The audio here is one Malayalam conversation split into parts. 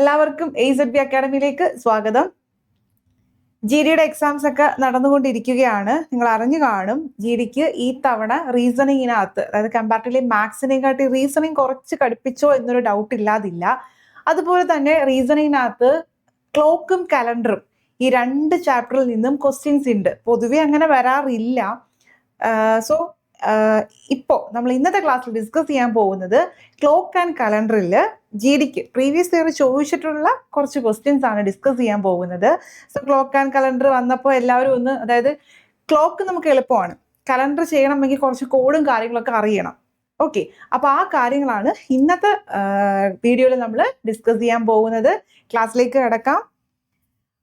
എല്ലാവർക്കും AZB അക്കാഡമിയിലേക്ക് സ്വാഗതം. ജിഡിയുടെ എക്സാംസ് ഒക്കെ നടന്നുകൊണ്ടിരിക്കുകയാണ്. നിങ്ങൾ അറിഞ്ഞു കാണും ജിഡിക്ക് ഈ തവണ റീസണിങ്ങിനകത്ത്, അതായത് കമ്പാരിറ്റീവ്ലി മാത്സിനെക്കാട്ടി റീസണിങ് കുറച്ച് കടുപ്പിച്ചോ എന്നൊരു ഡൗട്ട് ഇല്ലാതില്ല. അതുപോലെ തന്നെ റീസണിങ്ങിനകത്ത് ക്ലോക്കും കലണ്ടറും ഈ 2 ചാപ്റ്ററിൽ നിന്നും ക്വസ്റ്റ്യൻസ് ഉണ്ട്. പൊതുവെ അങ്ങനെ വരാറില്ല. സോ ഇപ്പോൾ നമ്മൾ ഇന്നത്തെ ക്ലാസ്സിൽ ഡിസ്കസ് ചെയ്യാൻ പോകുന്നത് ക്ലോക്ക് ആൻഡ് കലണ്ടറിൽ ജിഡിക്ക് പ്രീവിയസ് ഇയർ ചോദിച്ചിട്ടുള്ള കുറച്ച് ക്വസ്റ്റ്യൻസ് ആണ് ഡിസ്കസ് ചെയ്യാൻ പോകുന്നത്. സോ ക്ലോക്ക് ആൻഡ് കലണ്ടർ വന്നപ്പോൾ എല്ലാവരും ഒന്ന്, അതായത് ക്ലോക്ക് നമുക്ക് എളുപ്പമാണ്, കലണ്ടർ ചെയ്യണമെങ്കിൽ കുറച്ച് കോഡും കാര്യങ്ങളൊക്കെ അറിയണം. ഓക്കെ, അപ്പോൾ ആ കാര്യങ്ങളാണ് ഇന്നത്തെ വീഡിയോയിൽ നമ്മൾ ഡിസ്കസ് ചെയ്യാൻ പോകുന്നത്. ക്ലാസ്സിലേക്ക് കിടക്കാം.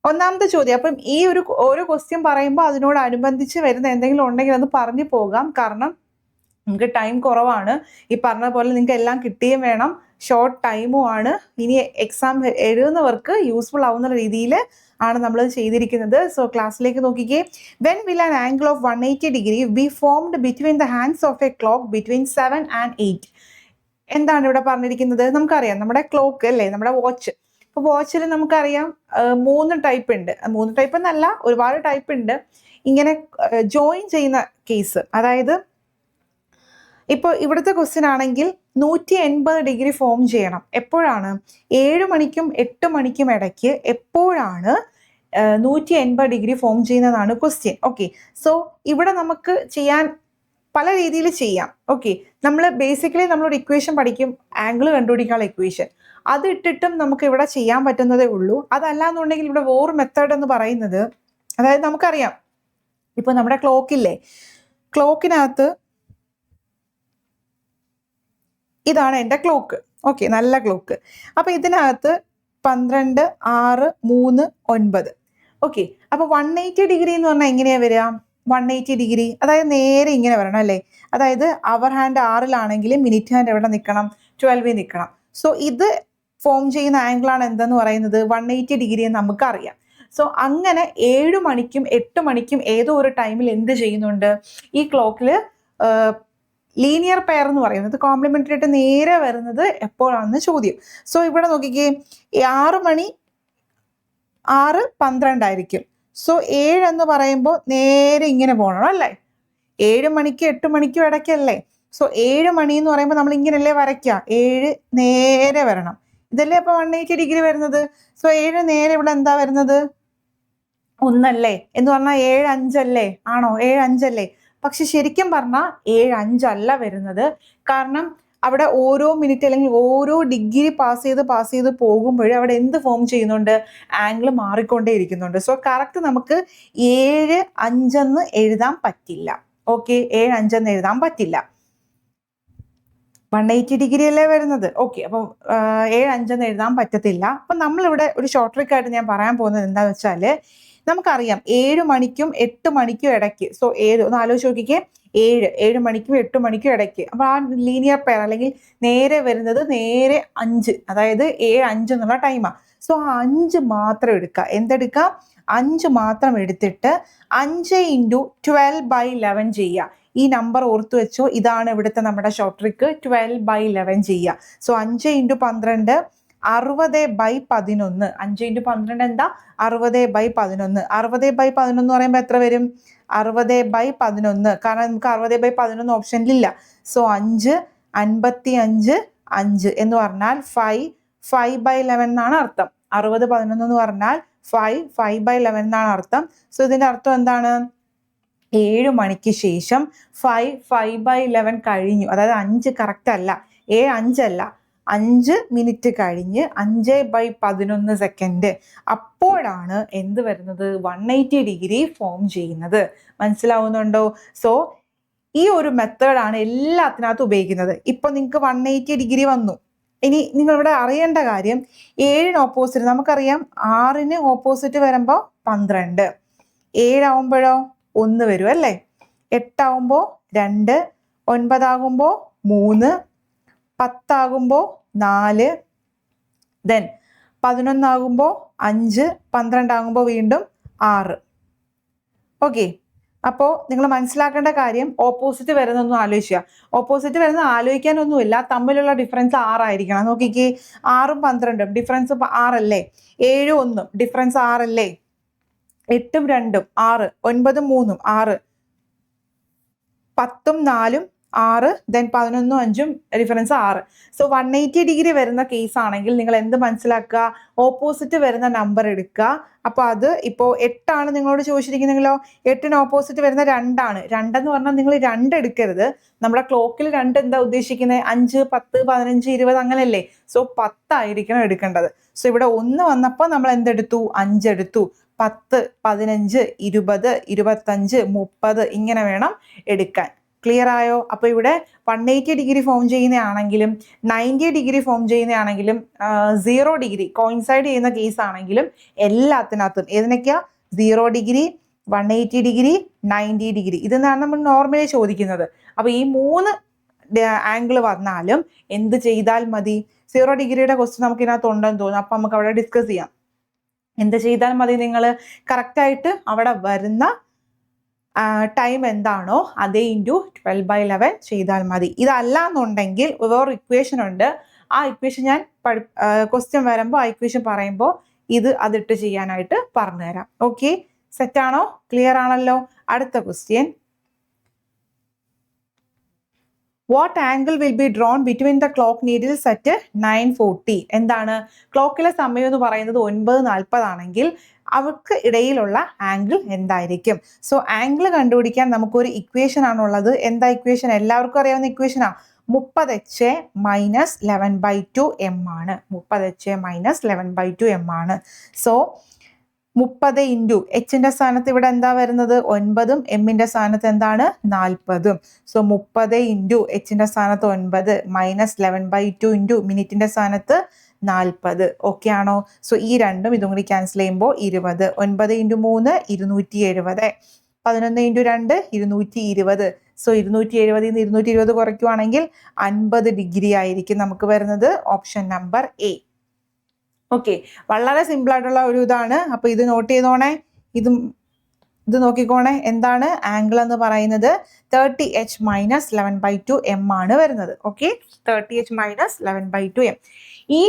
ഒന്നാമത്തെ ചോദ്യം. അപ്പം ഈ ഓരോ ക്വസ്റ്റ്യൻ പറയുമ്പോൾ അതിനോടനുബന്ധിച്ച് വരുന്ന എന്തെങ്കിലും ഉണ്ടെങ്കിൽ അത് പറഞ്ഞു പോകാം. കാരണം നിങ്ങൾക്ക് ടൈം കുറവാണ്. ഈ പറഞ്ഞ പോലെ നിങ്ങൾക്ക് എല്ലാം കിട്ടുകയും വേണം. ഷോർട്ട് ടൈമും ആണ്. ഇനി എക്സാം എഴുതുന്നവർക്ക് യൂസ്ഫുൾ ആവുന്ന രീതിയിൽ ആണ് നമ്മൾ ചെയ്തിരിക്കുന്നത്. സോ ക്ലാസ്സിലേക്ക് നോക്കിക്കേ. When will an angle of 180 degree B formed between the hands of A clock between 7 and 8? എന്താണ് ഇവിടെ പറഞ്ഞിരിക്കുന്നത്? നമുക്കറിയാം, നമ്മുടെ ക്ലോക്ക് അല്ലേ, നമ്മുടെ വാച്ച്. ഇപ്പോൾ വാച്ചിൽ നമുക്കറിയാം 3 ടൈപ്പ് ഉണ്ട്. 3 ടൈപ്പ് എന്നല്ല, ഒരുപാട് ടൈപ്പ് ഉണ്ട്. ഇങ്ങനെ ജോയിൻ ചെയ്യുന്ന കേസ്, അതായത് ഇപ്പോൾ ഇവിടുത്തെ ക്വസ്റ്റ്യൻ ആണെങ്കിൽ 180 ഡിഗ്രി ഫോം ചെയ്യണം. എപ്പോഴാണ്? 7 മണിക്കും 8 മണിക്കും ഇടയ്ക്ക് എപ്പോഴാണ് 180 ഡിഗ്രി ഫോം ചെയ്യുന്നതാണ് ക്വസ്റ്റ്യൻ. ഓക്കെ, സോ ഇവിടെ നമുക്ക് ചെയ്യാൻ പല രീതിയിൽ ചെയ്യാം. ഓക്കെ, നമ്മൾ ബേസിക്കലി നമ്മളൊരു ഇക്വേഷൻ പഠിക്കും, ആംഗിൾ കണ്ടുപിടിക്കാനുള്ള ഇക്വേഷൻ. അത് ഇട്ടിട്ടും നമുക്ക് ഇവിടെ ചെയ്യാൻ പറ്റുന്നതേ ഉള്ളൂ. അതല്ലാന്നുണ്ടെങ്കിൽ ഇവിടെ വേറൊരു മെത്തേഡ് എന്ന് പറയുന്നത്, അതായത് നമുക്കറിയാം ഇപ്പോൾ നമ്മുടെ ക്ലോക്കില്ലേ, ക്ലോക്കിനകത്ത് ഇതാണ് എൻ്റെ ക്ലോക്ക്. ഓക്കെ, നല്ല ക്ലോക്ക്. അപ്പോൾ ഇതിനകത്ത് 12, 6, 3, 9. ഓക്കെ, അപ്പോൾ 180 ഡിഗ്രി എന്ന് പറഞ്ഞാൽ എങ്ങനെയാണ് വരിക? 180 ഡിഗ്രി അതായത് നേരെ ഇങ്ങനെ വരണം അല്ലേ. അതായത് അവർ ഹാൻഡ് 6-ലാണെങ്കിൽ മിനിറ്റ് ഹാൻഡ് എവിടെ നിൽക്കണം? 12 നിൽക്കണം. സോ ഇത് ഫോം ചെയ്യുന്ന ആംഗിളാണ് എന്തെന്ന് പറയുന്നത്? 180 ഡിഗ്രി എന്ന് നമുക്കറിയാം. സോ അങ്ങനെ 7 മണിക്കും 8 മണിക്കും ഏതോ ഒരു ടൈമിൽ എന്ത് ചെയ്യുന്നുണ്ട്? ഈ ക്ലോക്കിൽ ലീനിയർ പെയർ എന്ന് പറയുന്നത് കോംപ്ലിമെന്ററി ആയിട്ട് നേരെ വരുന്നത് എപ്പോഴാണെന്ന് ചോദ്യം. സോ ഇവിടെ നോക്കിക്കേ, 6 മണി 6, 12 ആയിരിക്കും. സോ 7 എന്ന് പറയുമ്പോൾ നേരെ ഇങ്ങനെ പോകണം അല്ലേ. 7 മണിക്കും 8 മണിക്കും ഇടയ്ക്കല്ലേ. സോ 7 മണി എന്ന് പറയുമ്പോൾ നമ്മൾ ഇങ്ങനെയല്ലേ വരയ്ക്കുക, 7 നേരെ വരണം. ഇതല്ലേ അപ്പോൾ 180 ഡിഗ്രി വരുന്നത്. സോ 7 നേരെ ഇവിടെ എന്താ വരുന്നത്? 1 അല്ലേ. എന്ന് പറഞ്ഞാൽ 7, 5 അല്ലേ? ആണോ? 7, 5 അല്ലേ? പക്ഷെ ശരിക്കും പറഞ്ഞാൽ 7, 5 അല്ല വരുന്നത്. കാരണം അവിടെ ഓരോ മിനിറ്റ് അല്ലെങ്കിൽ ഓരോ ഡിഗ്രി പാസ് ചെയ്ത് പോകുമ്പോഴും അവിടെ എന്ത് ഫോം ചെയ്യുന്നുണ്ട്? ആംഗിൾ മാറിക്കൊണ്ടേ ഇരിക്കുന്നുണ്ട്. സോ കറക്റ്റ് നമുക്ക് 7, 5 എന്ന് എഴുതാൻ പറ്റില്ല. ഓക്കെ, 7, 5 എന്ന് എഴുതാൻ പറ്റില്ല. 180 ഡിഗ്രി അല്ലേ വരുന്നത്. ഓക്കെ, അപ്പോൾ 7, 5 എന്ന് എഴുതാൻ പറ്റത്തില്ല. അപ്പം നമ്മളിവിടെ ഒരു ഷോർട്ട് ട്രിക്ക് ആയിട്ട് ഞാൻ പറയാൻ പോകുന്നത് എന്താണെന്ന് വെച്ചാൽ, നമുക്കറിയാം 7 മണിക്കും 8 മണിക്കും ഇടയ്ക്ക്. സോ 7 ഒന്ന് ആലോചിച്ച് നോക്കിക്കേ, 7 മണിക്കും 8 മണിക്കും ഇടയ്ക്ക്. അപ്പോൾ ആ ലീനിയർ പെയർ അല്ലെങ്കിൽ നേരെ വരുന്നത് നേരെ 5, അതായത് 7, 5 എന്നുള്ള ടൈമാണ്. സോ ആ 5 മാത്രം എടുക്കുക. എന്തെടുക്കുക? 5 മാത്രം എടുത്തിട്ട് 5 × 12/11 ചെയ്യുക. ഈ നമ്പർ ഓർത്തു വെച്ചോ, ഇതാണ് ഇവിടുത്തെ നമ്മുടെ ഷോർട്ട് ട്രിക്ക്. 12/11 ചെയ്യുക. സോ 5 × 12 60/11. 5 × 12 എന്താ? 60/11. 60/11 എന്ന് പറയുമ്പോൾ എത്ര വരും? 60/11. കാരണം നമുക്ക് 60/11 ഓപ്ഷനിലില്ല. സോ 5, 55, 5 എന്ന് പറഞ്ഞാൽ 5/11 എന്നാണ് അർത്ഥം. 60/11 എന്ന് പറഞ്ഞാൽ 5/11 എന്നാണ് അർത്ഥം. സോ ഇതിൻ്റെ അർത്ഥം എന്താണ്? 7 മണിക്ക് ശേഷം 5/11 കഴിഞ്ഞു. അതായത് 5 കറക്റ്റ് അല്ല, 5 അല്ല, 5 മിനിറ്റ് കഴിഞ്ഞ് 5/11 സെക്കൻഡ്. അപ്പോഴാണ് എന്ത് വരുന്നത്? 180 ഡിഗ്രി ഫോം ചെയ്യുന്നത്. മനസ്സിലാവുന്നുണ്ടോ? സോ ഈ ഒരു മെത്തേഡാണ് എല്ലാത്തിനകത്തും ഉപയോഗിക്കുന്നത്. ഇപ്പൊ നിങ്ങൾക്ക് 180 ഡിഗ്രി വന്നു. ഇനി നിങ്ങളിവിടെ അറിയേണ്ട കാര്യം, 7 ഓപ്പോസിറ്റ് നമുക്കറിയാം. 6 ഓപ്പോസിറ്റ് വരുമ്പോൾ 12, 7 ആവുമ്പോഴോ 1 വരും അല്ലേ. 8 ആകുമ്പോൾ 2, 9 ആകുമ്പോൾ 3, 10 ആകുമ്പോൾ 4, ദെൻ 11 ആകുമ്പോൾ 5, 12 ആകുമ്പോൾ വീണ്ടും 6. ഓക്കെ, അപ്പോൾ നിങ്ങൾ മനസ്സിലാക്കേണ്ട കാര്യം ഓപ്പോസിറ്റ് വരുന്നൊന്നും ആലോചിക്കുക. ഓപ്പോസിറ്റ് വരുന്ന ആലോചിക്കാനൊന്നുമില്ല, തമ്മിലുള്ള ഡിഫറൻസ് 6 ആയിരിക്കണം. നോക്കിക്കേ, 6ഉം 12ഉം ഡിഫറൻസ് 6 അല്ലേ, 7ഉം 1ഉം ഡിഫറൻസ് 6 അല്ലേ, 8ഉം 2ഉം 6, 9ഉം 3ഉം 6, 10ഉം 4ഉം 6, ദെൻ 11ഉം 5ഉം ഡിഫറൻസ് 6. സോ 180 ഡിഗ്രി വരുന്ന കേസ് ആണെങ്കിൽ നിങ്ങൾ എന്ത് മനസ്സിലാക്കുക, ഓപ്പോസിറ്റ് വരുന്ന നമ്പർ എടുക്കുക. അപ്പോൾ അത് ഇപ്പോൾ 8 നിങ്ങളോട് ചോദിച്ചിരിക്കുന്നെങ്കിലോ, 8ന് ഓപ്പോസിറ്റ് വരുന്ന 2 2 പറഞ്ഞാൽ നിങ്ങൾ 2 എടുക്കരുത്. നമ്മുടെ ക്ലോക്കിൽ 2 എന്താ ഉദ്ദേശിക്കുന്നത്, 5, 10, 15, 20 അങ്ങനെയല്ലേ. സോ 10 ആയിരിക്കണം എടുക്കേണ്ടത്. സോ ഇവിടെ 1 വന്നപ്പോൾ നമ്മൾ എന്തെടുത്തു, 5 എടുത്തു. 10, 15, 20, 25, 30 ഇങ്ങനെ വേണം എടുക്കാൻ. ക്ലിയർ ആയോ? അപ്പോൾ ഇവിടെ 180 ഡിഗ്രി ഫോം ചെയ്യുന്നതാണെങ്കിലും 90 ഡിഗ്രി ഫോം ചെയ്യുന്നതാണെങ്കിലും 0 ഡിഗ്രി കോയിൻസൈഡ് ചെയ്യുന്ന കേസ് ആണെങ്കിലും എല്ലാത്തിനകത്തും ഏതിനൊക്കെയാ, 0 ഡിഗ്രി, 180 ഡിഗ്രി, 90 ഡിഗ്രി, ഇതെന്നാണ് നമ്മൾ നോർമലി ചോദിക്കുന്നത്. അപ്പോൾ ഈ 3 ആംഗിൾ വന്നാലും എന്ത് ചെയ്താൽ മതി, 0 ഡിഗ്രിയുടെ ക്വസ്റ്റ്യൻ നമുക്ക് ഇതിനകത്ത് ഉണ്ടെന്ന് തോന്നുന്നു. അപ്പം നമുക്ക് അവിടെ ഡിസ്കസ് ചെയ്യാം. എന്ത് ചെയ്താൽ മതി, നിങ്ങൾ കറക്റ്റായിട്ട് അവിടെ വരുന്ന ടൈം എന്താണോ അതേ ഇൻറ്റു 12/11 ചെയ്താൽ മതി. ഇതല്ല എന്നുണ്ടെങ്കിൽ വേറൊരു ഇക്വേഷൻ ഉണ്ട്. ആ ഇക്വേഷൻ ഞാൻ ക്വസ്റ്റ്യൻ വരുമ്പോൾ ആ ഇക്വേഷൻ പറയുമ്പോൾ അതിട്ട് ചെയ്യാനായിട്ട് പറഞ്ഞുതരാം. ഓക്കെ, സെറ്റാണോ? ക്ലിയർ ആണല്ലോ? അടുത്ത question, what angle will be drone between the clock needles at 9:40? എന്താണ് ക്ലോക്കിലെ സമയം എന്ന് പറയുന്നത് 9:40 ആണെങ്കിൽ അവർക്ക് ഇടയിലുള്ള ആംഗിൾ എന്തായിരിക്കും? സോ ആംഗിൾ കണ്ടുപിടിക്കാൻ നമുക്കൊരു ഇക്വേഷൻ ആണുള്ളത്. എന്താ ഇക്വേഷൻ? എല്ലാവർക്കും അറിയാവുന്ന ഇക്വേഷനാ, 30h മൈനസ് 11/2 m ആണ്. 30h മൈനസ് 11/2 m ആണ്. സോ 30 ഇൻറ്റു എച്ചിന്റെ സ്ഥാനത്ത് ഇവിടെ എന്താ വരുന്നത്, 9ഉം എമ്മിന്റെ സ്ഥാനത്ത് എന്താണ്, 40ഉം. സോ 30 ഇൻറ്റു എച്ചിന്റെ സ്ഥാനത്ത് 9 മൈനസ് 11/2 ഇൻറ്റു മിനിറ്റിന്റെ സ്ഥാനത്ത് 40. ഓക്കെ ആണോ? സോ ഈ രണ്ടും ഇതും കൂടി ക്യാൻസൽ ചെയ്യുമ്പോൾ 20. 9 ഇൻറ്റു 3 270, 11 ഇൻറ്റു 2 220. സോ 270 220 കുറയ്ക്കുവാണെങ്കിൽ 50 ഡിഗ്രി ആയിരിക്കും നമുക്ക് വരുന്നത്. Option number A. ഓക്കെ, വളരെ സിമ്പിൾ ആയിട്ടുള്ള ഒരു ഇതാണ്. അപ്പൊ ഇത് നോട്ട് ചെയ്തോണേ. ഇത് നോക്കിക്കോണേ, എന്താണ് ആംഗിൾ എന്ന് പറയുന്നത്, 30h മൈനസ് 11/2 m ആണ് വരുന്നത്. Okay, 30h minus 11/2 m. ഈ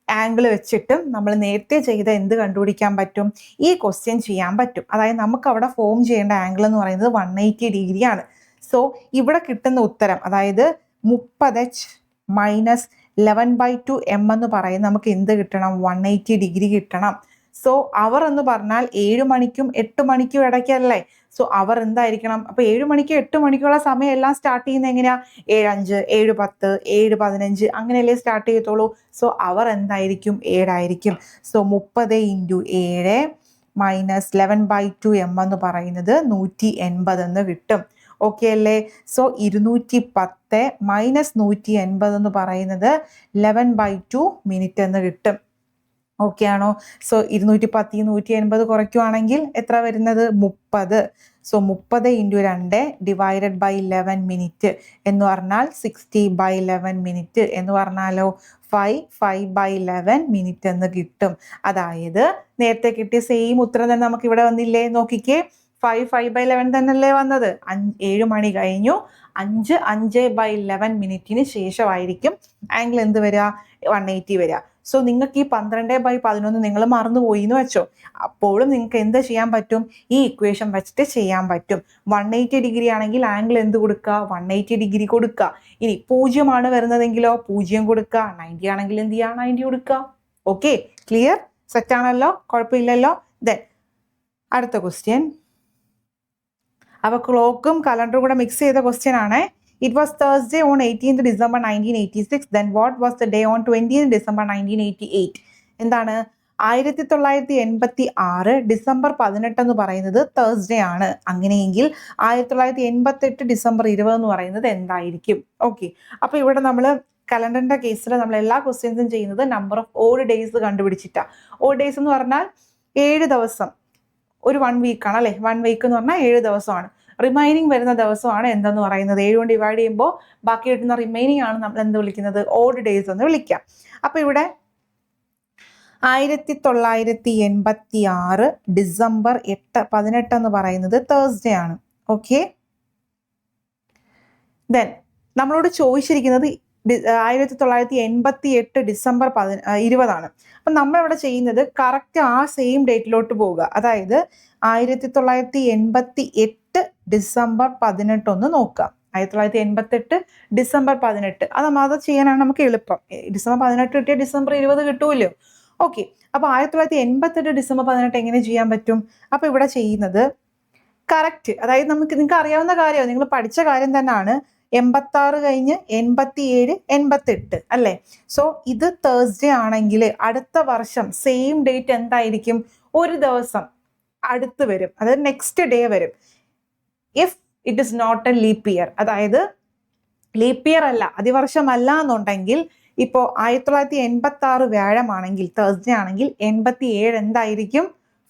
ആംഗിൾ വെച്ചിട്ട് നമ്മൾ നേരത്തെ ചെയ്ത എന്ത് കണ്ടുപിടിക്കാൻ പറ്റും, ഈ ക്വസ്റ്റ്യൻ ചെയ്യാൻ പറ്റും. അതായത് നമുക്ക് അവിടെ ഫോം ചെയ്യേണ്ട ആംഗിൾ എന്ന് പറയുന്നത് 180 ഡിഗ്രി ആണ്. സോ ഇവിടെ കിട്ടുന്ന ഉത്തരം, അതായത് 30h മൈനസ് 11/2 m എന്ന് പറയുന്നത് നമുക്ക് എന്ത് കിട്ടണം, 180 ഡിഗ്രി കിട്ടണം. സോ അവർ എന്ന് പറഞ്ഞാൽ 7 മണിക്കും 8 മണിക്കും ഇടയ്ക്കല്ലേ. സോ അവർ എന്തായിരിക്കണം, അപ്പൊ 7 മണിക്കും 8 മണിക്കുള്ള സമയം എല്ലാം സ്റ്റാർട്ട് ചെയ്യുന്നത് എങ്ങനെയാ, 7:05, 7:10, 7:15 അങ്ങനെയല്ലേ സ്റ്റാർട്ട് ചെയ്യത്തുള്ളൂ. സോ അവർ എന്തായിരിക്കും, 7 ആയിരിക്കും. സോ 30 ഇൻറ്റു 7 മൈനസ് 11/2 m എന്ന് പറയുന്നത് 180 എന്ന് കിട്ടും. ഓക്കെ അല്ലേ? സോ 210 മൈനസ് 180 എന്ന് പറയുന്നത് 11/2 മിനിറ്റ് എന്ന് കിട്ടും. ഓക്കെ ആണോ? സോ 210 180 കുറയ്ക്കുവാണെങ്കിൽ എത്ര വരുന്നത്, 30. So 30 into 2 divided by 11 minute എന്ന് പറഞ്ഞാൽ 60/11 മിനിറ്റ് എന്ന് പറഞ്ഞാലോ 5/11 മിനിറ്റ് എന്ന് കിട്ടും. അതായത് നേരത്തെ കിട്ടിയ സെയിം ഉത്തരം തന്നെ നമുക്ക് ഇവിടെ വന്നില്ലേ, നോക്കിക്കേ, 5/11 തന്നെയല്ലേ വന്നത്. 7 മണി കഴിഞ്ഞു, 5/11 മിനിറ്റിന് ശേഷമായിരിക്കും ആംഗിൾ എന്ത് വരിക, 180 വരിക. സോ നിങ്ങൾക്ക് ഈ 12/11 നിങ്ങൾ മറന്നുപോയി എന്ന് വെച്ചോ, അപ്പോഴും നിങ്ങൾക്ക് എന്ത് ചെയ്യാൻ പറ്റും, ഈ ഇക്വേഷൻ വെച്ചിട്ട് ചെയ്യാൻ പറ്റും. 180 ഡിഗ്രി ആണെങ്കിൽ ആംഗിൾ എന്ത് കൊടുക്കുക, 180 ഡിഗ്രി കൊടുക്കുക. ഇനി 0 വരുന്നതെങ്കിലോ 0 കൊടുക്കുക, 90 ആണെങ്കിൽ എന്ത് ചെയ്യുക, 90 കൊടുക്കുക. Okay, clear? സെറ്റ് ആണല്ലോ, കുഴപ്പമില്ലല്ലോ. ദെൻ അടുത്ത ക്വസ്റ്റ്യൻ, അപ്പൊ ക്ലോക്കും കലണ്ടറും കൂടെ മിക്സ് ചെയ്ത ക്വസ്റ്റ്യൻ ആണ്. It was Thursday on 18th December 1986. Then what was the day on 20th December 1988? എന്താണ്, 1986 ഡിസംബർ 18 എന്ന് പറയുന്നത് തേഴ്സ്ഡേ ആണ്. അങ്ങനെയെങ്കിൽ 1988 ഡിസംബർ 20 എന്ന് പറയുന്നത് എന്തായിരിക്കും? ഓക്കെ, അപ്പൊ ഇവിടെ നമ്മൾ കലണ്ടറിന്റെ കേസിൽ നമ്മൾ എല്ലാ ക്വസ്റ്റ്യൻസും ചെയ്യുന്നത് നമ്പർ ഓഫ് ഓഡ് ഡേയ്സ് കണ്ടുപിടിച്ചിട്ടാ. ഓഡ് ഡേയ്സ് എന്ന് പറഞ്ഞാൽ 7 ദിവസം, ഒരു 1 വീക്കാണ് അല്ലെ. 1 വീക്ക് എന്ന് പറഞ്ഞാൽ 7 ദിവസമാണ്. റിമൈനിങ് വരുന്ന ദിവസമാണ് എന്തെന്ന് പറയുന്നത്, 7 കൊണ്ട് ഡിവൈഡ് ചെയ്യുമ്പോൾ ബാക്കി കിട്ടുന്ന റിമൈനിങ് ആണ് നമ്മൾ എന്ത് വിളിക്കുന്നത്, ഓഡ് ഡേയ്സ് എന്ന് വിളിക്കാം. അപ്പൊ ഇവിടെ 1986 ഡിസംബർ 18 എന്ന് പറയുന്നത് തേഴ്സ്ഡേ ആണ്. ഓക്കെ. ദെൻ നമ്മളോട് ചോദിച്ചിരിക്കുന്നത് 1988 ഡിസംബർ 20 അപ്പം നമ്മളിവിടെ ചെയ്യുന്നത് കറക്റ്റ് ആ സെയിം ഡേറ്റിലോട്ട് പോവുക. അതായത് 1988 ഡിസംബർ 18 ഒന്ന് നോക്കുക. 1988 ഡിസംബർ 18 അത് ചെയ്യാനാണ് നമുക്ക് എളുപ്പം. ഡിസംബർ 18 കിട്ടിയ ഡിസംബർ 20 കിട്ടൂല്ലോ. ഓക്കെ, അപ്പൊ 1988 ഡിസംബർ 18 എങ്ങനെ ചെയ്യാൻ പറ്റും? അപ്പൊ ഇവിടെ ചെയ്യുന്നത് കറക്റ്റ്, അതായത് നിങ്ങൾക്ക് അറിയാവുന്ന കാര്യമാണ്, നിങ്ങൾ പഠിച്ച കാര്യം തന്നെയാണ്. 86 കഴിഞ്ഞ് 87 88 അല്ലേ? സോ ഇത് തേഴ്സ്ഡേ ആണെങ്കിൽ അടുത്ത വർഷം സെയിം ഡേറ്റ് എന്തായിരിക്കും? ഒരു ദിവസം അടുത്ത് വരും, അതായത് നെക്സ്റ്റ് ഡേ വരും. If it is not a leap year, അതായത് ലീപ്പ് ഇയർ അല്ല, അതിവർഷമല്ല എന്നുണ്ടെങ്കിൽ, ഇപ്പോൾ 1986 വ്യാഴമാണെങ്കിൽ തേഴ്സ്ഡേ ആണെങ്കിൽ 87 എന്തായിരിക്കും?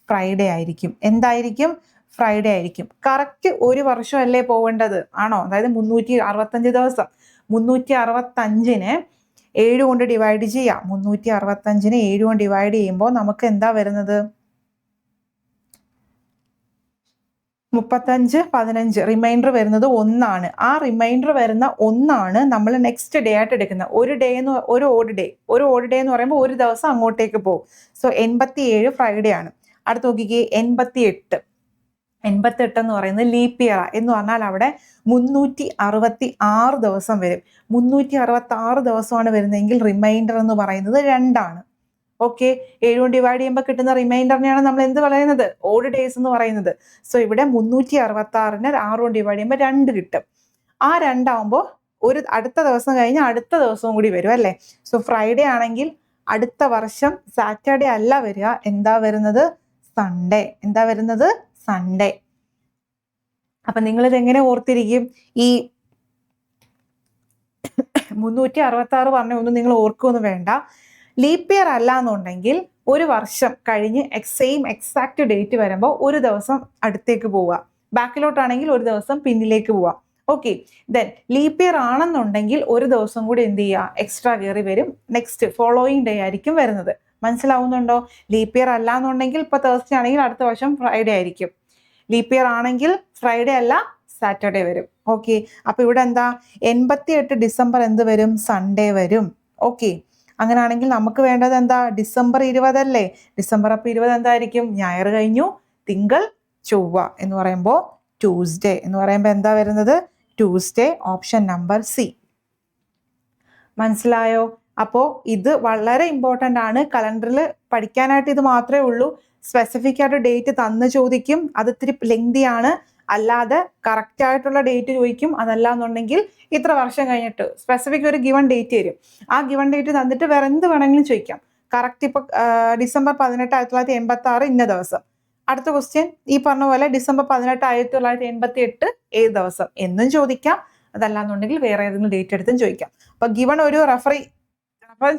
ഫ്രൈഡേ ആയിരിക്കും. എന്തായിരിക്കും? ഫ്രൈഡേ ആയിരിക്കും. കറക്റ്റ് ഒരു വർഷമല്ലേ പോവേണ്ടത്? ആണോ? അതായത് 365 ദിവസം. 365നെ 7 കൊണ്ട് ഡിവൈഡ് ചെയ്യാം. 365നെ 7 കൊണ്ട് ഡിവൈഡ് ചെയ്യുമ്പോൾ നമുക്ക് എന്താ വരുന്നത്? 35 15 റിമൈൻഡർ വരുന്നത് 1 ആ റിമൈൻഡർ വരുന്ന 1 നമ്മൾ നെക്സ്റ്റ് ഡേ ആയിട്ട് എടുക്കുന്നത്. ഒരു ഓഡ് ഡേ എന്ന് പറയുമ്പോൾ ഒരു ദിവസം അങ്ങോട്ടേക്ക് പോകും. സോ 87 ഫ്രൈഡേ ആണ്. അടുത്ത് നോക്കിക്കേ, 88 എന്ന് പറയുന്നത് ലീപ്പ് ഇയർ എന്ന് പറഞ്ഞാൽ അവിടെ 366 ദിവസം വരും. 366 ദിവസമാണ് വരുന്നതെങ്കിൽ റിമൈൻഡർ എന്ന് പറയുന്നത് 2. ഓക്കെ, 7 കൊണ്ട് ഡിവൈഡ് ചെയ്യുമ്പോൾ കിട്ടുന്ന റിമൈൻഡറിനെയാണ് നമ്മൾ എന്ത് പറയുന്നത്? ഓഡ് ഡേയ്സ് എന്ന് പറയുന്നത്. സോ ഇവിടെ 366നെ 6 കൊണ്ട് ഡിവൈഡ് ചെയ്യുമ്പോൾ 2 കിട്ടും. ആ 2 ആവുമ്പോൾ ഒരു അടുത്ത ദിവസം കഴിഞ്ഞ് അടുത്ത ദിവസവും കൂടി വരും അല്ലേ? സോ ഫ്രൈഡേ ആണെങ്കിൽ അടുത്ത വർഷം സാറ്റർഡേ അല്ല വരിക, എന്താ വരുന്നത്? സൺഡേ. എന്താ വരുന്നത്? സൺഡേ. അപ്പൊ നിങ്ങളിത് എങ്ങനെ ഓർത്തിരിക്കും? ഈ 366 പറഞ്ഞ ഒന്നും നിങ്ങൾ ഓർക്കൊന്നും വേണ്ട. ലീപ്പ് ഇയർ അല്ല എന്നുണ്ടെങ്കിൽ ഒരു വർഷം കഴിഞ്ഞ് സെയിം എക്സാക്ട് ഡേറ്റ് വരുമ്പോൾ ഒരു ദിവസം അടുത്തേക്ക് പോവുക. ബാക്കിലോട്ടാണെങ്കിൽ ഒരു ദിവസം പിന്നിലേക്ക് പോവുക. ഓക്കെ, ദെൻ ലീപ്പ് ഇയർ ആണെന്നുണ്ടെങ്കിൽ ഒരു ദിവസം കൂടി എന്ത് ചെയ്യുക? എക്സ്ട്രാ കയറി വരും. നെക്സ്റ്റ് ഫോളോയിങ് ഡേ ആയിരിക്കും വരുന്നത്. മനസ്സിലാവുന്നുണ്ടോ? ലീപ്പ് ഇയർ അല്ല എന്നുണ്ടെങ്കിൽ ഇപ്പൊ തേഴ്സ്ഡേ ആണെങ്കിൽ അടുത്ത വർഷം ഫ്രൈഡേ ആയിരിക്കും. ലീപ്പ് ഇയർ ആണെങ്കിൽ ഫ്രൈഡേ അല്ല സാറ്റർഡേ വരും. ഓക്കെ, അപ്പൊ ഇവിടെ എന്താ? 88 ഡിസംബർ എന്ത് വരും? സൺഡേ വരും. ഓക്കെ, അങ്ങനെയാണെങ്കിൽ നമുക്ക് വേണ്ടത് എന്താ? ഡിസംബർ 20 അല്ലേ? ഡിസംബർ അപ്പൊ 20 എന്തായിരിക്കും? ഞായർ കഴിഞ്ഞു തിങ്കൾ ചൊവ്വ എന്ന് പറയുമ്പോൾ ട്യൂസ്ഡേ എന്ന് പറയുമ്പോൾ എന്താ വരുന്നത്? ട്യൂസ്ഡേ. Option number C. മനസ്സിലായോ? അപ്പോൾ ഇത് വളരെ ഇമ്പോർട്ടൻ്റ് ആണ്. കലണ്ടറിൽ പഠിക്കാനായിട്ട് ഇത് മാത്രമേ ഉള്ളൂ. സ്പെസിഫിക് ആയിട്ട് ഡേറ്റ് തന്ന് ചോദിക്കും, അത് ഇത്തിരി ലെങ്തി ആണ്. അല്ലാതെ കറക്റ്റ് ആയിട്ടുള്ള ഡേറ്റ് ചോദിക്കും. അതല്ല എന്നുണ്ടെങ്കിൽ ഇത്ര വർഷം കഴിഞ്ഞിട്ട് സ്പെസിഫിക് ഒരു ഗിവൺ ഡേറ്റ് തരും. ആ ഗിവൺ ഡേറ്റ് തന്നിട്ട് വേറെ എന്ത് വേണമെങ്കിലും ചോദിക്കാം. കറക്റ്റ് ഇപ്പൊ ഡിസംബർ 18 1986 ഇന്ന ദിവസം. അടുത്ത ക്വസ്റ്റ്യൻ ഈ പറഞ്ഞ പോലെ ഡിസംബർ 18 1988 ഏത് ദിവസം എന്നും ചോദിക്കാം. അതല്ല എന്നുണ്ടെങ്കിൽ വേറെ ഏതെങ്കിലും ഡേറ്റ് എടുത്തും ചോദിക്കാം. അപ്പൊ ഗിവൺ ഒരു റെഫർ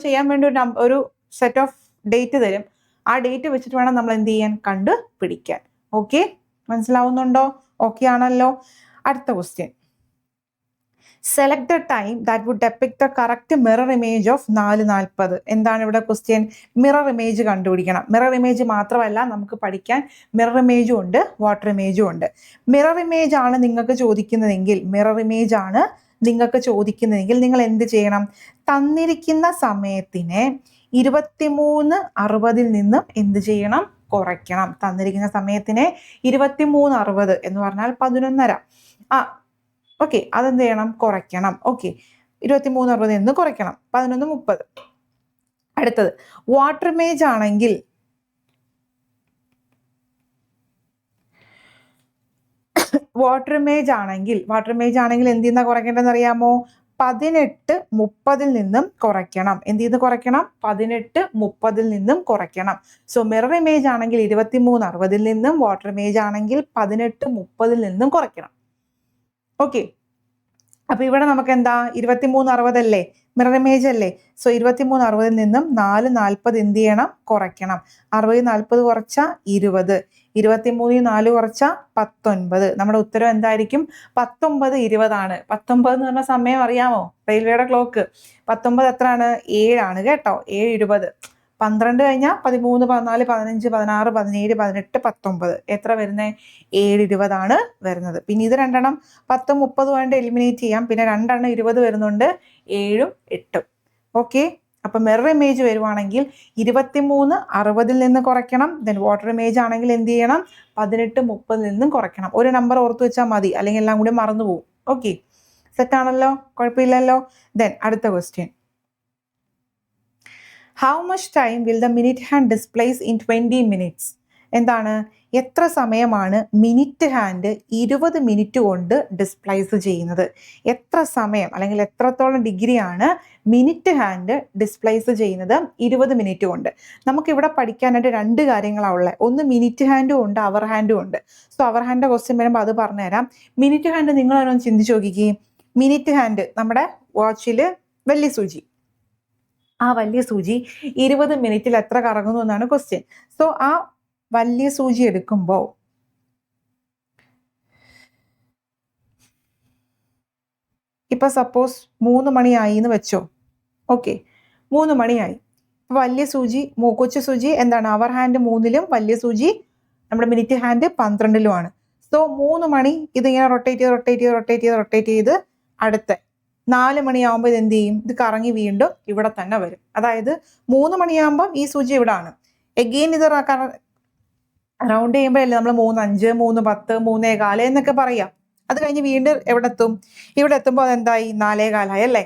ചെയ്യാൻ വേണ്ടി ഒരു സെറ്റ് ഓഫ് ഡേറ്റ് തരും. ആ ഡേറ്റ് വെച്ചിട്ട് വേണം നമ്മൾ എന്ത് ചെയ്യാൻ? കണ്ടുപിടിക്കാൻ. ഓക്കെ, മനസ്സിലാവുന്നുണ്ടോ? ഓക്കെ ആണല്ലോ. അടുത്ത question, select the time that would depict the correct mirror image of 4:40. എന്താണ് ഇവിടെ ക്വസ്റ്റ്യൻ? മിറർ ഇമേജ് കണ്ടുപിടിക്കണം. മിറർ ഇമേജ് മാത്രമല്ല നമുക്ക് പഠിക്കാൻ മിറർ ഇമേജും ഉണ്ട്, വാട്ടർ ഇമേജും ഉണ്ട്. മിറർ ഇമേജ് ആണ് നിങ്ങൾക്ക് ചോദിക്കുന്നതെങ്കിൽ നിങ്ങൾ എന്ത് ചെയ്യണം? തന്നിരിക്കുന്ന സമയത്തിനെ 23:60 നിന്നും എന്ത് ചെയ്യണം? കുറയ്ക്കണം. തന്നിരിക്കുന്ന സമയത്തിനെ 23:60 എന്ന് പറഞ്ഞാൽ 11:30. ഓക്കെ, അതെന്ത് ചെയ്യണം? കുറയ്ക്കണം. ഓക്കെ, 23:60 നിന്ന് കുറയ്ക്കണം. 11:30. അടുത്തത് വാട്ടർ ഇമേജ് ആണെങ്കിൽ എന്ത് ചെയ്യുന്ന കുറയ്ക്കേണ്ടതെന്ന് അറിയാമോ? 18:30 നിന്നും കുറയ്ക്കണം. എന്ത് ചെയ്ത് കുറയ്ക്കണം? 18:30 നിന്നും കുറയ്ക്കണം. സോ മിറർ ഇമേജ് ആണെങ്കിൽ 23:60 നിന്നും, വാട്ടർ ഇമേജ് ആണെങ്കിൽ 18:30 നിന്നും കുറയ്ക്കണം. ഓക്കെ, അപ്പൊ ഇവിടെ നമുക്ക് എന്താ? 23:60 അല്ലേ? മിറർ ഇമേജ് അല്ലേ? സോ 23:60 നിന്നും 4:40 എന്ത് ചെയ്യണം? കുറയ്ക്കണം. 60 കുറച്ചാ 20, 23 കുറച്ചാ 19. നമ്മുടെ ഉത്തരം എന്തായിരിക്കും? 19:20 ആണ്. 19 എന്ന് പറഞ്ഞ സമയം അറിയാമോ? റെയിൽവേയുടെ ക്ലോക്ക് 19 എത്രയാണ്? 7 ആണ് കേട്ടോ. 7:20. 12 കഴിഞ്ഞാൽ 13, 14, 15, 16, 17, 18, 19 എത്ര വരുന്നത്? 7, 20 വരുന്നത്. പിന്നെ ഇത് രണ്ടെണ്ണം 10, 30 വേണ്ട എലിമിനേറ്റ് ചെയ്യാം. പിന്നെ രണ്ടെണ്ണം 20 വരുന്നുണ്ട്, 7, 8. ഓക്കെ, അപ്പൊ മിറർ ഇമേജ് വരുവാണെങ്കിൽ 23 60 നിന്ന് കുറയ്ക്കണം. ദെൻ വാട്ടർ ഇമേജ് ആണെങ്കിൽ എന്ത് ചെയ്യണം? 18 30 നിന്നും കുറയ്ക്കണം. ഒരു നമ്പർ ഓർത്ത് വെച്ചാൽ മതി, അല്ലെങ്കിൽ എല്ലാം കൂടി മറന്നു പോകും. ഓക്കെ, സെറ്റ് ആണല്ലോ, കുഴപ്പമില്ലല്ലോ. ദെൻ അടുത്ത question, how much time will the minute hand displace in 20 minutes? എന്താണ്, എത്ര സമയമാണ് മിനിറ്റ് ഹാൻഡ് 20 മിനിറ്റ് കൊണ്ട് ഡിസ്പ്ലേസ് ചെയ്യുന്നത്? എത്ര സമയം അല്ലെങ്കിൽ എത്രത്തോളം ഡിഗ്രിയാണ് മിനിറ്റ് ഹാൻഡ് ഡിസ്പ്ലേസ് ചെയ്യുന്നത് 20 മിനിറ്റ് കൊണ്ട്? നമുക്കിവിടെ പഠിക്കാനായിട്ട് രണ്ട് കാര്യങ്ങളാണ് ഉള്ളത്. ഒന്ന് മിനിറ്റ് ഹാൻഡും ഉണ്ട്, അവർ ഹാൻഡും ഉണ്ട്. സോ അവർ ഹാൻഡിൻ്റെ ക്വസ്റ്റ്യൻ വരുമ്പോൾ അത് പറഞ്ഞുതരാം. മിനിറ്റ് ഹാൻഡ് നിങ്ങൾ ഒന്ന് ചിന്തിച്ച് നോക്കിക്കേ. മിനിറ്റ് ഹാൻഡ് നമ്മുടെ വാച്ചിൽ വലിയ സൂചി, ആ വലിയ സൂചി 20 മിനിറ്റിൽ എത്ര കറങ്ങുന്നു എന്നാണ് ക്വസ്റ്റ്യൻ. സോ ആ വലിയ സൂചി എടുക്കുമ്പോൾ ഇപ്പൊ സപ്പോസ് 3 മണിയായി എന്ന് വെച്ചോ. ഓക്കെ, 3 മണിയായി. വലിയ സൂചി, കൊച്ചു സൂചി എന്താണ്, അവർ ഹാൻഡ് 3-ലും വലിയ സൂചി നമ്മുടെ മിനിറ്റ് ഹാൻഡ് 12-ലുമാണ്. സോ 3 മണി ഇതിങ്ങനെ റൊട്ടേറ്റ് ചെയ്ത് അടുത്ത 4 മണിയാകുമ്പോൾ ഇത് എന്ത് ചെയ്യും? ഇത് കറങ്ങി വീണ്ടും ഇവിടെ തന്നെ വരും. അതായത് 3 മണിയാകുമ്പോൾ ഈ സൂചി ഇവിടെ ആണ്. എഗെയിൻ ഇത് റൗണ്ട് ചെയ്യുമ്പോഴല്ലേ നമ്മൾ 3:05, 3:10, 3:15 എന്നൊക്കെ പറയാം. അത് കഴിഞ്ഞ് വീണ്ടും എവിടെ എത്തും? ഇവിടെ എത്തുമ്പോൾ അതെന്തായി? 4:15 അല്ലേ?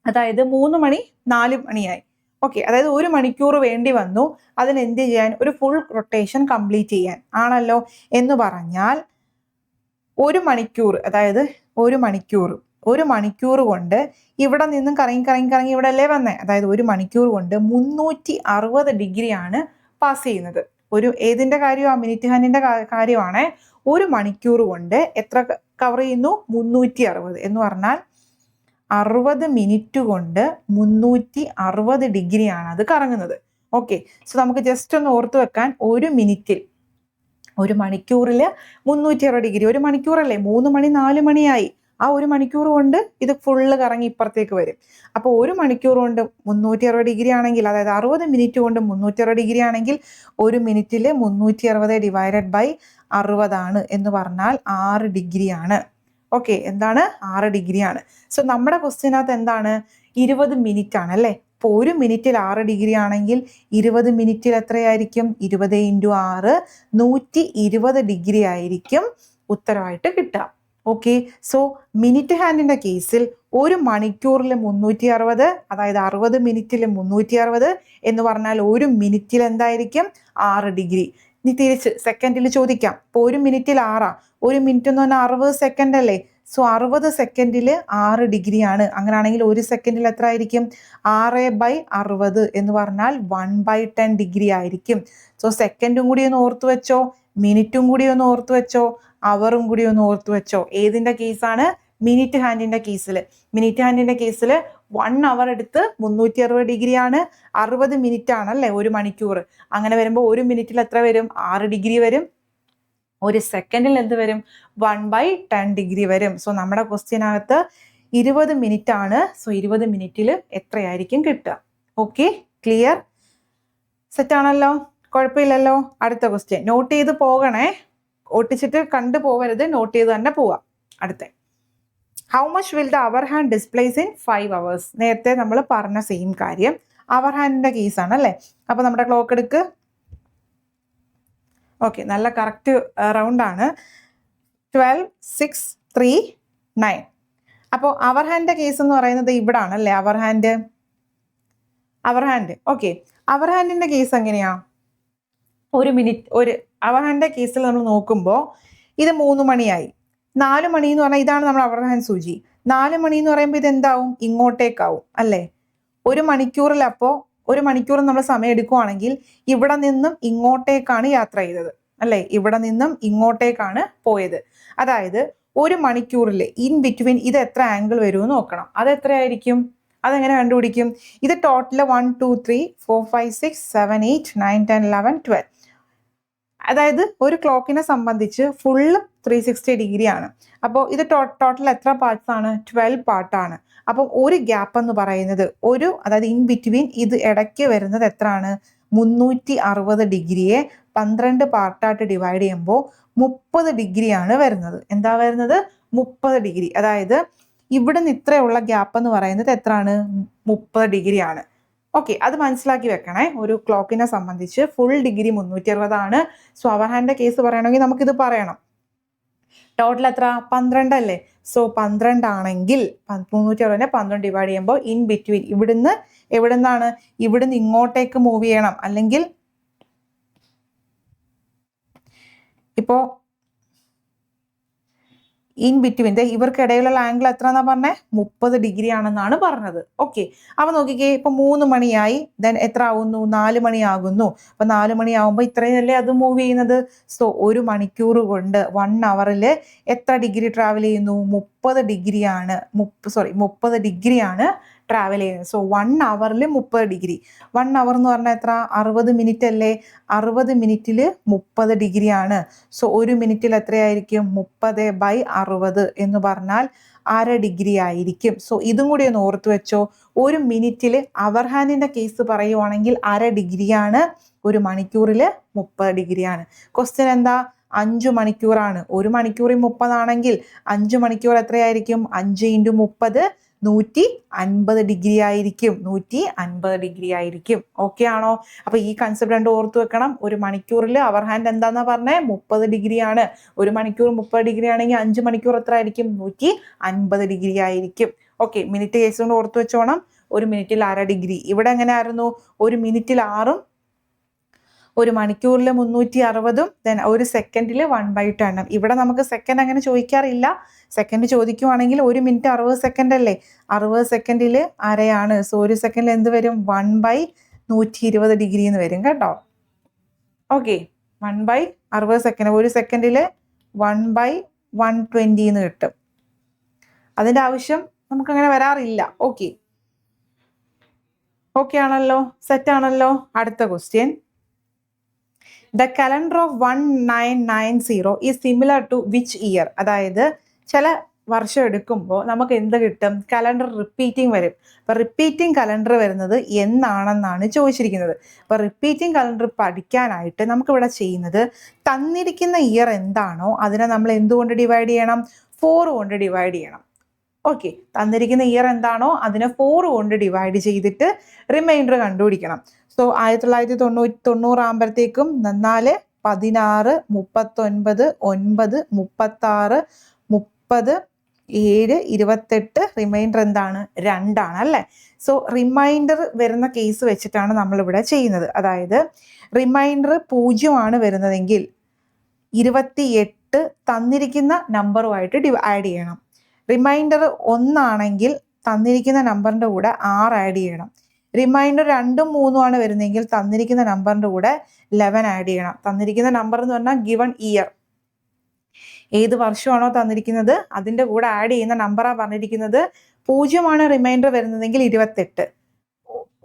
അതായത് 3 മണി 4 മണിയായി. ഓക്കെ, അതായത് 1 മണിക്കൂർ വേണ്ടി വന്നു അതിന് എന്ത് ചെയ്യാൻ? ഒരു ഫുൾ റൊട്ടേഷൻ കംപ്ലീറ്റ് ചെയ്യാൻ ആണല്ലോ. എന്ന് പറഞ്ഞാൽ 1 മണിക്കൂർ, അതായത് 1 മണിക്കൂർ കൊണ്ട് ഇവിടെ നിന്നും കറങ്ങി ഇവിടെ അല്ലേ വന്നേ. അതായത് 1 മണിക്കൂർ കൊണ്ട് 360 ഡിഗ്രിയാണ് പാസ് ചെയ്യുന്നത്. ഏതിന്റെ കാര്യമാണ്? മിനിറ്റ് ഹാൻഡിന്റെ കാര്യമാണ്. 1 മണിക്കൂർ കൊണ്ട് എത്ര കവർ ചെയ്യുന്നു? 360 എന്ന് പറഞ്ഞാൽ 60 മിനിറ്റ് കൊണ്ട് 360 ഡിഗ്രിയാണ് അത് കറങ്ങുന്നത്. ഓക്കെ, സോ നമുക്ക് ജസ്റ്റ് ഒന്ന് ഓർത്ത് വെക്കാൻ, 1 മണിക്കൂറിൽ 360 ഡിഗ്രി. 1 മണിക്കൂറല്ലേ? 3 മണി 4 മണിയായി. ആ 1 മണിക്കൂർ കൊണ്ട് ഇത് ഫുള്ള് കറങ്ങി ഇപ്പുറത്തേക്ക് വരും. അപ്പോൾ 1 മണിക്കൂർ കൊണ്ട് 360 ഡിഗ്രി ആണെങ്കിൽ, അതായത് 60 മിനിറ്റ് കൊണ്ട് 360 ഡിഗ്രി ആണെങ്കിൽ 1 മിനിറ്റിൽ 360 ഡിവൈഡഡ് ബൈ 60 ആണ് എന്ന് പറഞ്ഞാൽ 6 ഡിഗ്രിയാണ്. ഓക്കെ, എന്താണ്? 6 ഡിഗ്രിയാണ്. സോ നമ്മുടെ ക്വസ്റ്റ്യനകത്ത് എന്താണ്? 20 മിനിറ്റ് ആണ് അല്ലേ? അപ്പോൾ 1 മിനിറ്റിൽ 6 ഡിഗ്രി ആണെങ്കിൽ 20 മിനിറ്റിൽ എത്രയായിരിക്കും? 20 × 6 120 ഡിഗ്രി ആയിരിക്കും ഉത്തരവായിട്ട് കിട്ടുക. ഓക്കെ, സോ മിനിറ്റ് ഹാൻഡിന്റെ കേസിൽ 1 മണിക്കൂറിൽ 360, അതായത് 60 മിനിറ്റിൽ 360 എന്ന് പറഞ്ഞാൽ 1 മിനിറ്റിൽ എന്തായിരിക്കും? 6 ഡിഗ്രി. ഇനി തിരിച്ച് സെക്കൻഡിൽ ചോദിക്കാം. ഇപ്പോൾ 1 മിനിറ്റിൽ 6, 1 മിനിറ്റ് എന്ന് പറഞ്ഞാൽ 60 സെക്കൻഡ് അല്ലേ? സോ 60 സെക്കൻഡിൽ 6 ഡിഗ്രിയാണ്. അങ്ങനെയാണെങ്കിൽ 1 സെക്കൻഡിൽ എത്ര ആയിരിക്കും? 6/60 എന്ന് പറഞ്ഞാൽ 1/10 ഡിഗ്രി ആയിരിക്കും. സോ സെക്കൻഡും കൂടി ഒന്ന് ഓർത്തു വെച്ചോ, മിനിറ്റും കൂടി ഒന്ന് ഓർത്തു വെച്ചോ, അവറും കൂടി ഒന്ന് ഓർത്തു വെച്ചോ. ഏതിന്റെ കേസാണ്? മിനിറ്റ് ഹാൻഡിന്റെ കേസിൽ. മിനിറ്റ് ഹാൻഡിന്റെ കേസിൽ 1 അവർ എടുത്ത് 360 ഡിഗ്രിയാണ്, 60 മിനിറ്റ് ആണല്ലേ 1 മണിക്കൂർ. അങ്ങനെ വരുമ്പോൾ 1 മിനിറ്റിൽ എത്ര വരും? 6 ഡിഗ്രി വരും. 1 സെക്കൻഡിൽ എന്ത് വരും? 1/10 ഡിഗ്രി വരും. സോ നമ്മുടെ ക്വസ്റ്റ്യനകത്ത് 20 മിനിറ്റ് ആണ്. സോ 20 മിനിറ്റിൽ എത്രയായിരിക്കും കിട്ടുക? ഓക്കെ, ക്ലിയർ, സെറ്റ് ആണല്ലോ, കുഴപ്പമില്ലല്ലോ. അടുത്ത ക്വസ്റ്റ്യൻ നോട്ട് ചെയ്ത് പോകണേ, ഒട്ടിച്ചിട്ട് കണ്ടു പോവരുത്, നോട്ട് ചെയ്ത് തന്നെ പോവാം. അടുത്ത, how much will the hour hand displace in 5 hours? നേരത്തെ നമ്മൾ പറഞ്ഞ സെയിം കാര്യം, അവർ ഹാൻഡിന്റെ കേസാണ് അല്ലേ? അപ്പൊ നമ്മുടെ ക്ലോക്ക് എടുക്ക്. ഓക്കെ, നല്ല കറക്റ്റ് റൗണ്ടാണ്. 12, 6, 3, 9. അപ്പോൾ അവർ ഹാൻഡിന്റെ കേസ് എന്ന് പറയുന്നത് ഇവിടെ ആണല്ലേ? അവർ ഹാൻഡ്. ഓക്കെ, അവർ ഹാൻഡിന്റെ കേസ് എങ്ങനെയാ? 1 മിനിറ്റ് അവർ ഹാൻഡിന്റെ കേസിൽ നമ്മൾ നോക്കുമ്പോൾ ഇത് 3 മണിയായി. 4 മണി എന്ന് പറഞ്ഞാൽ ഇതാണ് നമ്മൾ അവർ ഹാൻഡ് സൂചി. 4 മണി എന്ന് പറയുമ്പോൾ ഇത് എന്താവും? ഇങ്ങോട്ടേക്കാവും അല്ലേ? 1 മണിക്കൂറിൽ, അപ്പോൾ 1 മണിക്കൂർ നമ്മൾ സമയം എടുക്കുവാണെങ്കിൽ ഇവിടെ നിന്നും ഇങ്ങോട്ടേക്കാണ് യാത്ര ചെയ്തത് അല്ലേ? ഇവിടെ നിന്നും ഇങ്ങോട്ടേക്കാണ് പോയത്. അതായത് 1 മണിക്കൂറിൽ ഇൻ ബിറ്റ്വീൻ ഇത് എത്ര ആംഗിൾ വരുമെന്ന് നോക്കണം. അത് എത്രയായിരിക്കും? അതെങ്ങനെ കണ്ടുപിടിക്കും? ഇത് ടോട്ടൽ 1, 2, 3, 4, 5, 6, 7, 8, 9, 10, 11, 12 അതായത് ഒരു ക്ലോക്കിനെ സംബന്ധിച്ച് ഫുള്ള് 360 ഡിഗ്രി ആണ്. അപ്പോൾ ഇത് ടോട്ടൽ എത്ര പാർട്സ് ആണ്? 12 പാർട്ടാണ്. അപ്പം ഒരു ഗ്യാപ്പ് എന്ന് പറയുന്നത് അതായത് ഇൻ ബിറ്റ്വീൻ ഇത് ഇടയ്ക്ക് വരുന്നത് എത്രയാണ്? 360 ഡിഗ്രിയെ 12 പാർട്ടായിട്ട് ഡിവൈഡ് ചെയ്യുമ്പോൾ 30 ഡിഗ്രിയാണ് വരുന്നത്. എന്താ വരുന്നത്? 30 ഡിഗ്രി. അതായത് ഇവിടെ നിന്ന് ഇത്രയുള്ള ഗ്യാപ്പ് എന്ന് പറയുന്നത് എത്രയാണ്? 30 ഡിഗ്രിയാണ്. ഓക്കെ, അത് മനസ്സിലാക്കി വെക്കണേ. ഒരു ക്ലോക്കിനെ സംബന്ധിച്ച് ഫുൾ ഡിഗ്രി 360 ആണ്. സോ അവർ ഹാൻഡിന്റെ കേസ് പറയണമെങ്കിൽ നമുക്കിത് പറയണം. ടോട്ടൽ എത്ര? 12 അല്ലേ? സോ 12 ആണെങ്കിൽ 360 12 ഡിവൈഡ് ചെയ്യുമ്പോൾ ഇൻ ബിറ്റ്വീൻ എവിടുന്നാണ് ഇങ്ങോട്ടേക്ക് മൂവ് ചെയ്യണം. അല്ലെങ്കിൽ ഇപ്പോൾ ഇൻ ബിറ്റ്വീൻ ഇവർക്കിടയിലുള്ള ആംഗിൾ എത്ര എന്നാ പറഞ്ഞേ? 30 ഡിഗ്രി ആണെന്നാണ് പറഞ്ഞത്. ഓക്കെ, അപ്പൊ നോക്കിക്കേ, ഇപ്പൊ 3 മണിയായി, ദെൻ എത്ര ആകുന്നു? 4 മണിയാകുന്നു. അപ്പൊ 4 മണിയാവുമ്പോൾ ഇത്രയല്ലേ അത് മൂവ് ചെയ്യുന്നത്. സോ 1 മണിക്കൂർ കൊണ്ട് 1 അവറിൽ എത്ര ഡിഗ്രി ട്രാവൽ ചെയ്യുന്നു? 30 ഡിഗ്രിയാണ് 30 ഡിഗ്രിയാണ് ട്രാവൽ ചെയ്യുന്നത്. So 1 അവറിൽ 30 degree. 1 അവർ എന്ന് പറഞ്ഞാൽ എത്ര? 60 മിനിറ്റ് അല്ലേ? 60 മിനിറ്റിൽ 30 ഡിഗ്രിയാണ്. സോ 1 മിനിറ്റിൽ എത്രയായിരിക്കും? 30/60 എന്ന് പറഞ്ഞാൽ അര ഡിഗ്രി ആയിരിക്കും. സോ ഇതും കൂടി ഒന്ന് ഓർത്ത് വെച്ചോ. 1 മിനിറ്റിൽ അവർ ഹാൻഡിന്റെ കേസ് പറയുവാണെങ്കിൽ അര ഡിഗ്രിയാണ്, 1 മണിക്കൂറിൽ 30 ഡിഗ്രിയാണ്. ക്വസ്റ്റ്യൻ എന്താ? 5 മണിക്കൂറാണ്. 1 മണിക്കൂറിൽ 30 ആണെങ്കിൽ 5 മണിക്കൂർ എത്രയായിരിക്കും? 5 × 30 150 ഡിഗ്രി ആയിരിക്കും. 150 ഡിഗ്രി ആയിരിക്കും. ഓക്കെ ആണോ? അപ്പൊ ഈ കൺസെപ്റ്റ് രണ്ട് ഓർത്ത് വെക്കണം. 1 മണിക്കൂറിൽ അവർ ഹാൻഡ് എന്താന്നാ പറഞ്ഞേ? 30 ഡിഗ്രിയാണ്. 1 മണിക്കൂർ 30 ഡിഗ്രി ആണെങ്കിൽ 5 മണിക്കൂർ എത്ര ആയിരിക്കും? 150 ഡിഗ്രി ആയിരിക്കും. ഓക്കെ, മിനിറ്റ് കേസ് കൊണ്ട് ഓർത്ത് വെച്ചോണം. 1 മിനിറ്റിൽ അര ഡിഗ്രി. ഇവിടെ എങ്ങനെയായിരുന്നു? 1 മിനിറ്റിൽ 6ഉം 1 മണിക്കൂറിൽ 360ഉം ദെൻ 1 സെക്കൻഡിൽ 1/10. ഇവിടെ നമുക്ക് സെക്കൻഡ് അങ്ങനെ ചോദിക്കാറില്ല. സെക്കൻഡ് ചോദിക്കുവാണെങ്കിൽ 1 മിനിറ്റ് 60 സെക്കൻഡ് അല്ലേ? 60 സെക്കൻഡിൽ അരയാണ്. സോ 1 സെക്കൻഡിൽ എന്ത് വരും? 1/120 ഡിഗ്രി എന്ന് വരും കേട്ടോ. Okay, 1/60 second. 1 സെക്കൻഡിൽ 1/120 എന്ന് കിട്ടും. അതിന്റെ ആവശ്യം നമുക്കങ്ങനെ വരാറില്ല. ഓക്കെ ആണല്ലോ? സെറ്റ് ആണല്ലോ? അടുത്ത question. The calendar of 1990 is similar to which year? അതായത് ചില വർഷം എടുക്കുമ്പോൾ നമുക്ക് എന്ത് കിട്ടും? കലണ്ടർ റിപ്പീറ്റിംഗ് വരും. അപ്പൊ റിപ്പീറ്റിംഗ് കലണ്ടർ വരുന്നത് എന്നാണെന്നാണ് ചോദിച്ചിരിക്കുന്നത്. അപ്പൊ റിപ്പീറ്റിംഗ് കലണ്ടർ പഠിക്കാനായിട്ട് നമുക്കിവിടെ ചെയ്യുന്നത്, തന്നിരിക്കുന്ന ഇയർ എന്താണോ അതിനെ നമ്മൾ എന്തുകൊണ്ട് ഡിവൈഡ് ചെയ്യണം? 4 കൊണ്ട് ഡിവൈഡ് ചെയ്യണം. ഓക്കെ, തന്നിരിക്കുന്ന ഇയർ എന്താണോ അതിനെ 4 കൊണ്ട് ഡിവൈഡ് ചെയ്തിട്ട് റിമൈൻഡർ കണ്ടുപിടിക്കണം. സോ 1990 ആകുമ്പോഴത്തേക്കും 4, 16, 39, 9, 36, 30, 7, 28. റിമൈൻഡർ എന്താണ്? 2 ആണ് അല്ലേ? സോ റിമൈൻഡർ വരുന്ന കേസ് വെച്ചിട്ടാണ് നമ്മളിവിടെ ചെയ്യുന്നത്. അതായത് റിമൈൻഡർ 0 ആണ് വരുന്നതെങ്കിൽ 28 തന്നിരിക്കുന്ന നമ്പറുമായിട്ട് ആഡ് ചെയ്യണം. റിമൈൻഡർ 1 ആണെങ്കിൽ തന്നിരിക്കുന്ന നമ്പറിൻ്റെ കൂടെ 6 ആഡ് ചെയ്യണം. റിമൈൻഡർ 2ഉം 3ഉം ആണ് വരുന്നതെങ്കിൽ തന്നിരിക്കുന്ന നമ്പറിൻ്റെ കൂടെ 11 ആഡ് ചെയ്യണം. തന്നിരിക്കുന്ന നമ്പർ എന്ന് പറഞ്ഞാൽ ഗിവൺ ഇയർ, ഏത് വർഷമാണോ തന്നിരിക്കുന്നത് അതിൻ്റെ കൂടെ ആഡ് ചെയ്യുന്ന നമ്പറാണ് പറഞ്ഞിരിക്കുന്നത്. 0 ആണ് റിമൈൻഡർ വരുന്നതെങ്കിൽ 28,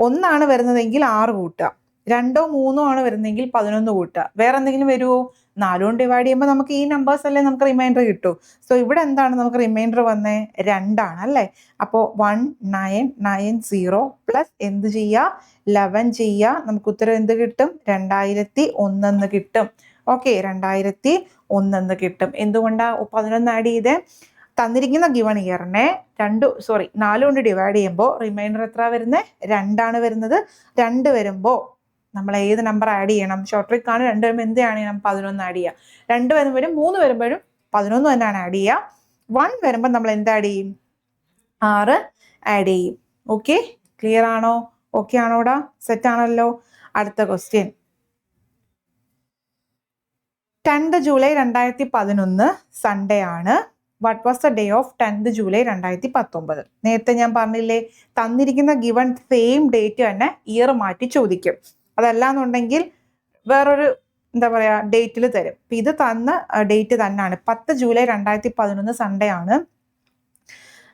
1 ആണ് വരുന്നതെങ്കിൽ 6 കൂട്ടുക, 2ഓ 3ഓ ആണ് വരുന്നതെങ്കിൽ 11 കൂട്ടുക. വേറെ എന്തെങ്കിലും വരുമോ? 4 കൊണ്ട് ഡിവൈഡ് ചെയ്യുമ്പോൾ നമുക്ക് ഈ നമ്പേഴ്സ് അല്ലേ നമുക്ക് റിമൈൻഡർ കിട്ടൂ. സോ ഇവിടെ എന്താണ് നമുക്ക് റിമൈൻഡർ വന്നേ? 2 ആണ് അല്ലേ? അപ്പോൾ 1990 പ്ലസ് എന്ത് ചെയ്യുക? 11 ചെയ്യുക. നമുക്ക് ഉത്തരം എന്ത് കിട്ടും? 2001 എന്ന് കിട്ടും. ഓക്കെ, 2001 എന്ന് കിട്ടും. എന്തുകൊണ്ടാണ് 11 ആഡ് ചെയ്തേ? തന്നിരിക്കുന്ന ഗിവൺ ഇയറിനെ 4 കൊണ്ട് ഡിവൈഡ് ചെയ്യുമ്പോൾ റിമൈൻഡർ എത്ര വരുന്നത്? 2 ആണ് വരുന്നത്. 2 വരുമ്പോൾ നമ്മൾ ഏത് നമ്പർ ആഡ് ചെയ്യണം? ഷോർട്ട് ട്രിക്ക് ആണ്. 2 വരുമ്പോൾ എന്ത് ആഡ് ചെയ്യണം? 11 ആഡ് ചെയ്യുക. 2 വരുമ്പോഴും 3 വരുമ്പോഴും 11 തന്നെയാണ് ആഡ് ചെയ്യുക. 1 വരുമ്പോൾ നമ്മൾ എന്ത് ആഡ് ചെയ്യും? 6 ആഡ് ചെയ്യും. ഓക്കെ, ക്ലിയർ ആണോ? ഓക്കെ ആണോടാ? സെറ്റ് ആണല്ലോ? അടുത്ത ക്വസ്റ്റ്യൻ. 10th ജൂലൈ 2011 സൺഡേ ആണ്. What was the day of 10th July 2019? നേരത്തെ ഞാൻ പറഞ്ഞില്ലേ, തന്നിരിക്കുന്ന ഗിവൺ സെയിം ഡേറ്റ് തന്നെ ഇയർ മാറ്റി ചോദിക്കും. അതല്ലാന്നുണ്ടെങ്കിൽ വേറൊരു ഡേറ്റിൽ തരും. ഇത് തന്ന ഡേറ്റ് തന്നെയാണ്. 10 ജൂലൈ 2011 സൺഡേ ആണ്.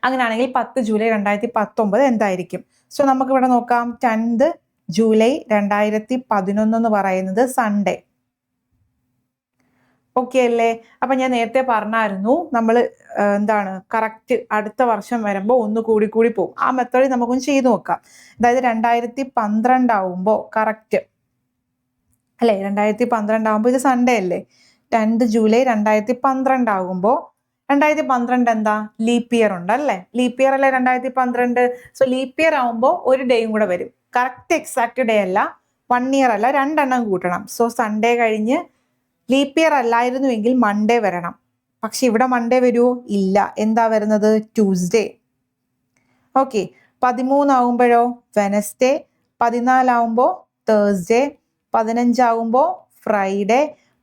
അങ്ങനെയാണെങ്കിൽ 10 ജൂലൈ 2019 എന്തായിരിക്കും? സോ നമുക്കിവിടെ നോക്കാം. 10th ജൂലൈ 2011 എന്ന് പറയുന്നത് സൺഡേ. ഓക്കെ അല്ലേ? അപ്പൊ ഞാൻ നേരത്തെ പറഞ്ഞായിരുന്നു നമ്മൾ എന്താണ് കറക്റ്റ് അടുത്ത വർഷം വരുമ്പോൾ ഒന്ന് കൂടി കൂടി പോകും. ആ മെത്തേഡ് നമുക്കൊന്ന് ചെയ്തു നോക്കാം. അതായത് 2012 ആവുമ്പോൾ കറക്റ്റ് അല്ലേ, 2012 ആവുമ്പോൾ ഇത് സൺഡേ അല്ലേ, 10th ജൂലൈ 2012 ആകുമ്പോൾ 2012 എന്താ ലീപ്പ് ഇയർ ഉണ്ട് അല്ലേ, ലീപ്പ് ഇയർ അല്ലേ 2012. സോ ലീപ്പ് ഇയർ ആവുമ്പോൾ ഒരു ഡേയും കൂടെ വരും. കറക്റ്റ് എക്സാക്ട് ഡേ അല്ല, 1 ഇയർ അല്ല, 2 എണ്ണം കൂട്ടണം. സോ സൺഡേ കഴിഞ്ഞ് ലീപ്പ് ഇയർ അല്ലായിരുന്നുവെങ്കിൽ മൺഡേ വരണം. പക്ഷെ ഇവിടെ മൺഡേ വരുമോ? ഇല്ല. എന്താ വരുന്നത്? ട്യൂസ്ഡേ. ഓക്കെ. 13 ആവുമ്പോഴോ വെനസ്ഡേ, 14 ആവുമ്പോൾ തേഴ്സ്ഡേ, 15 ആവുമ്പോൾ ഫ്രൈഡേ,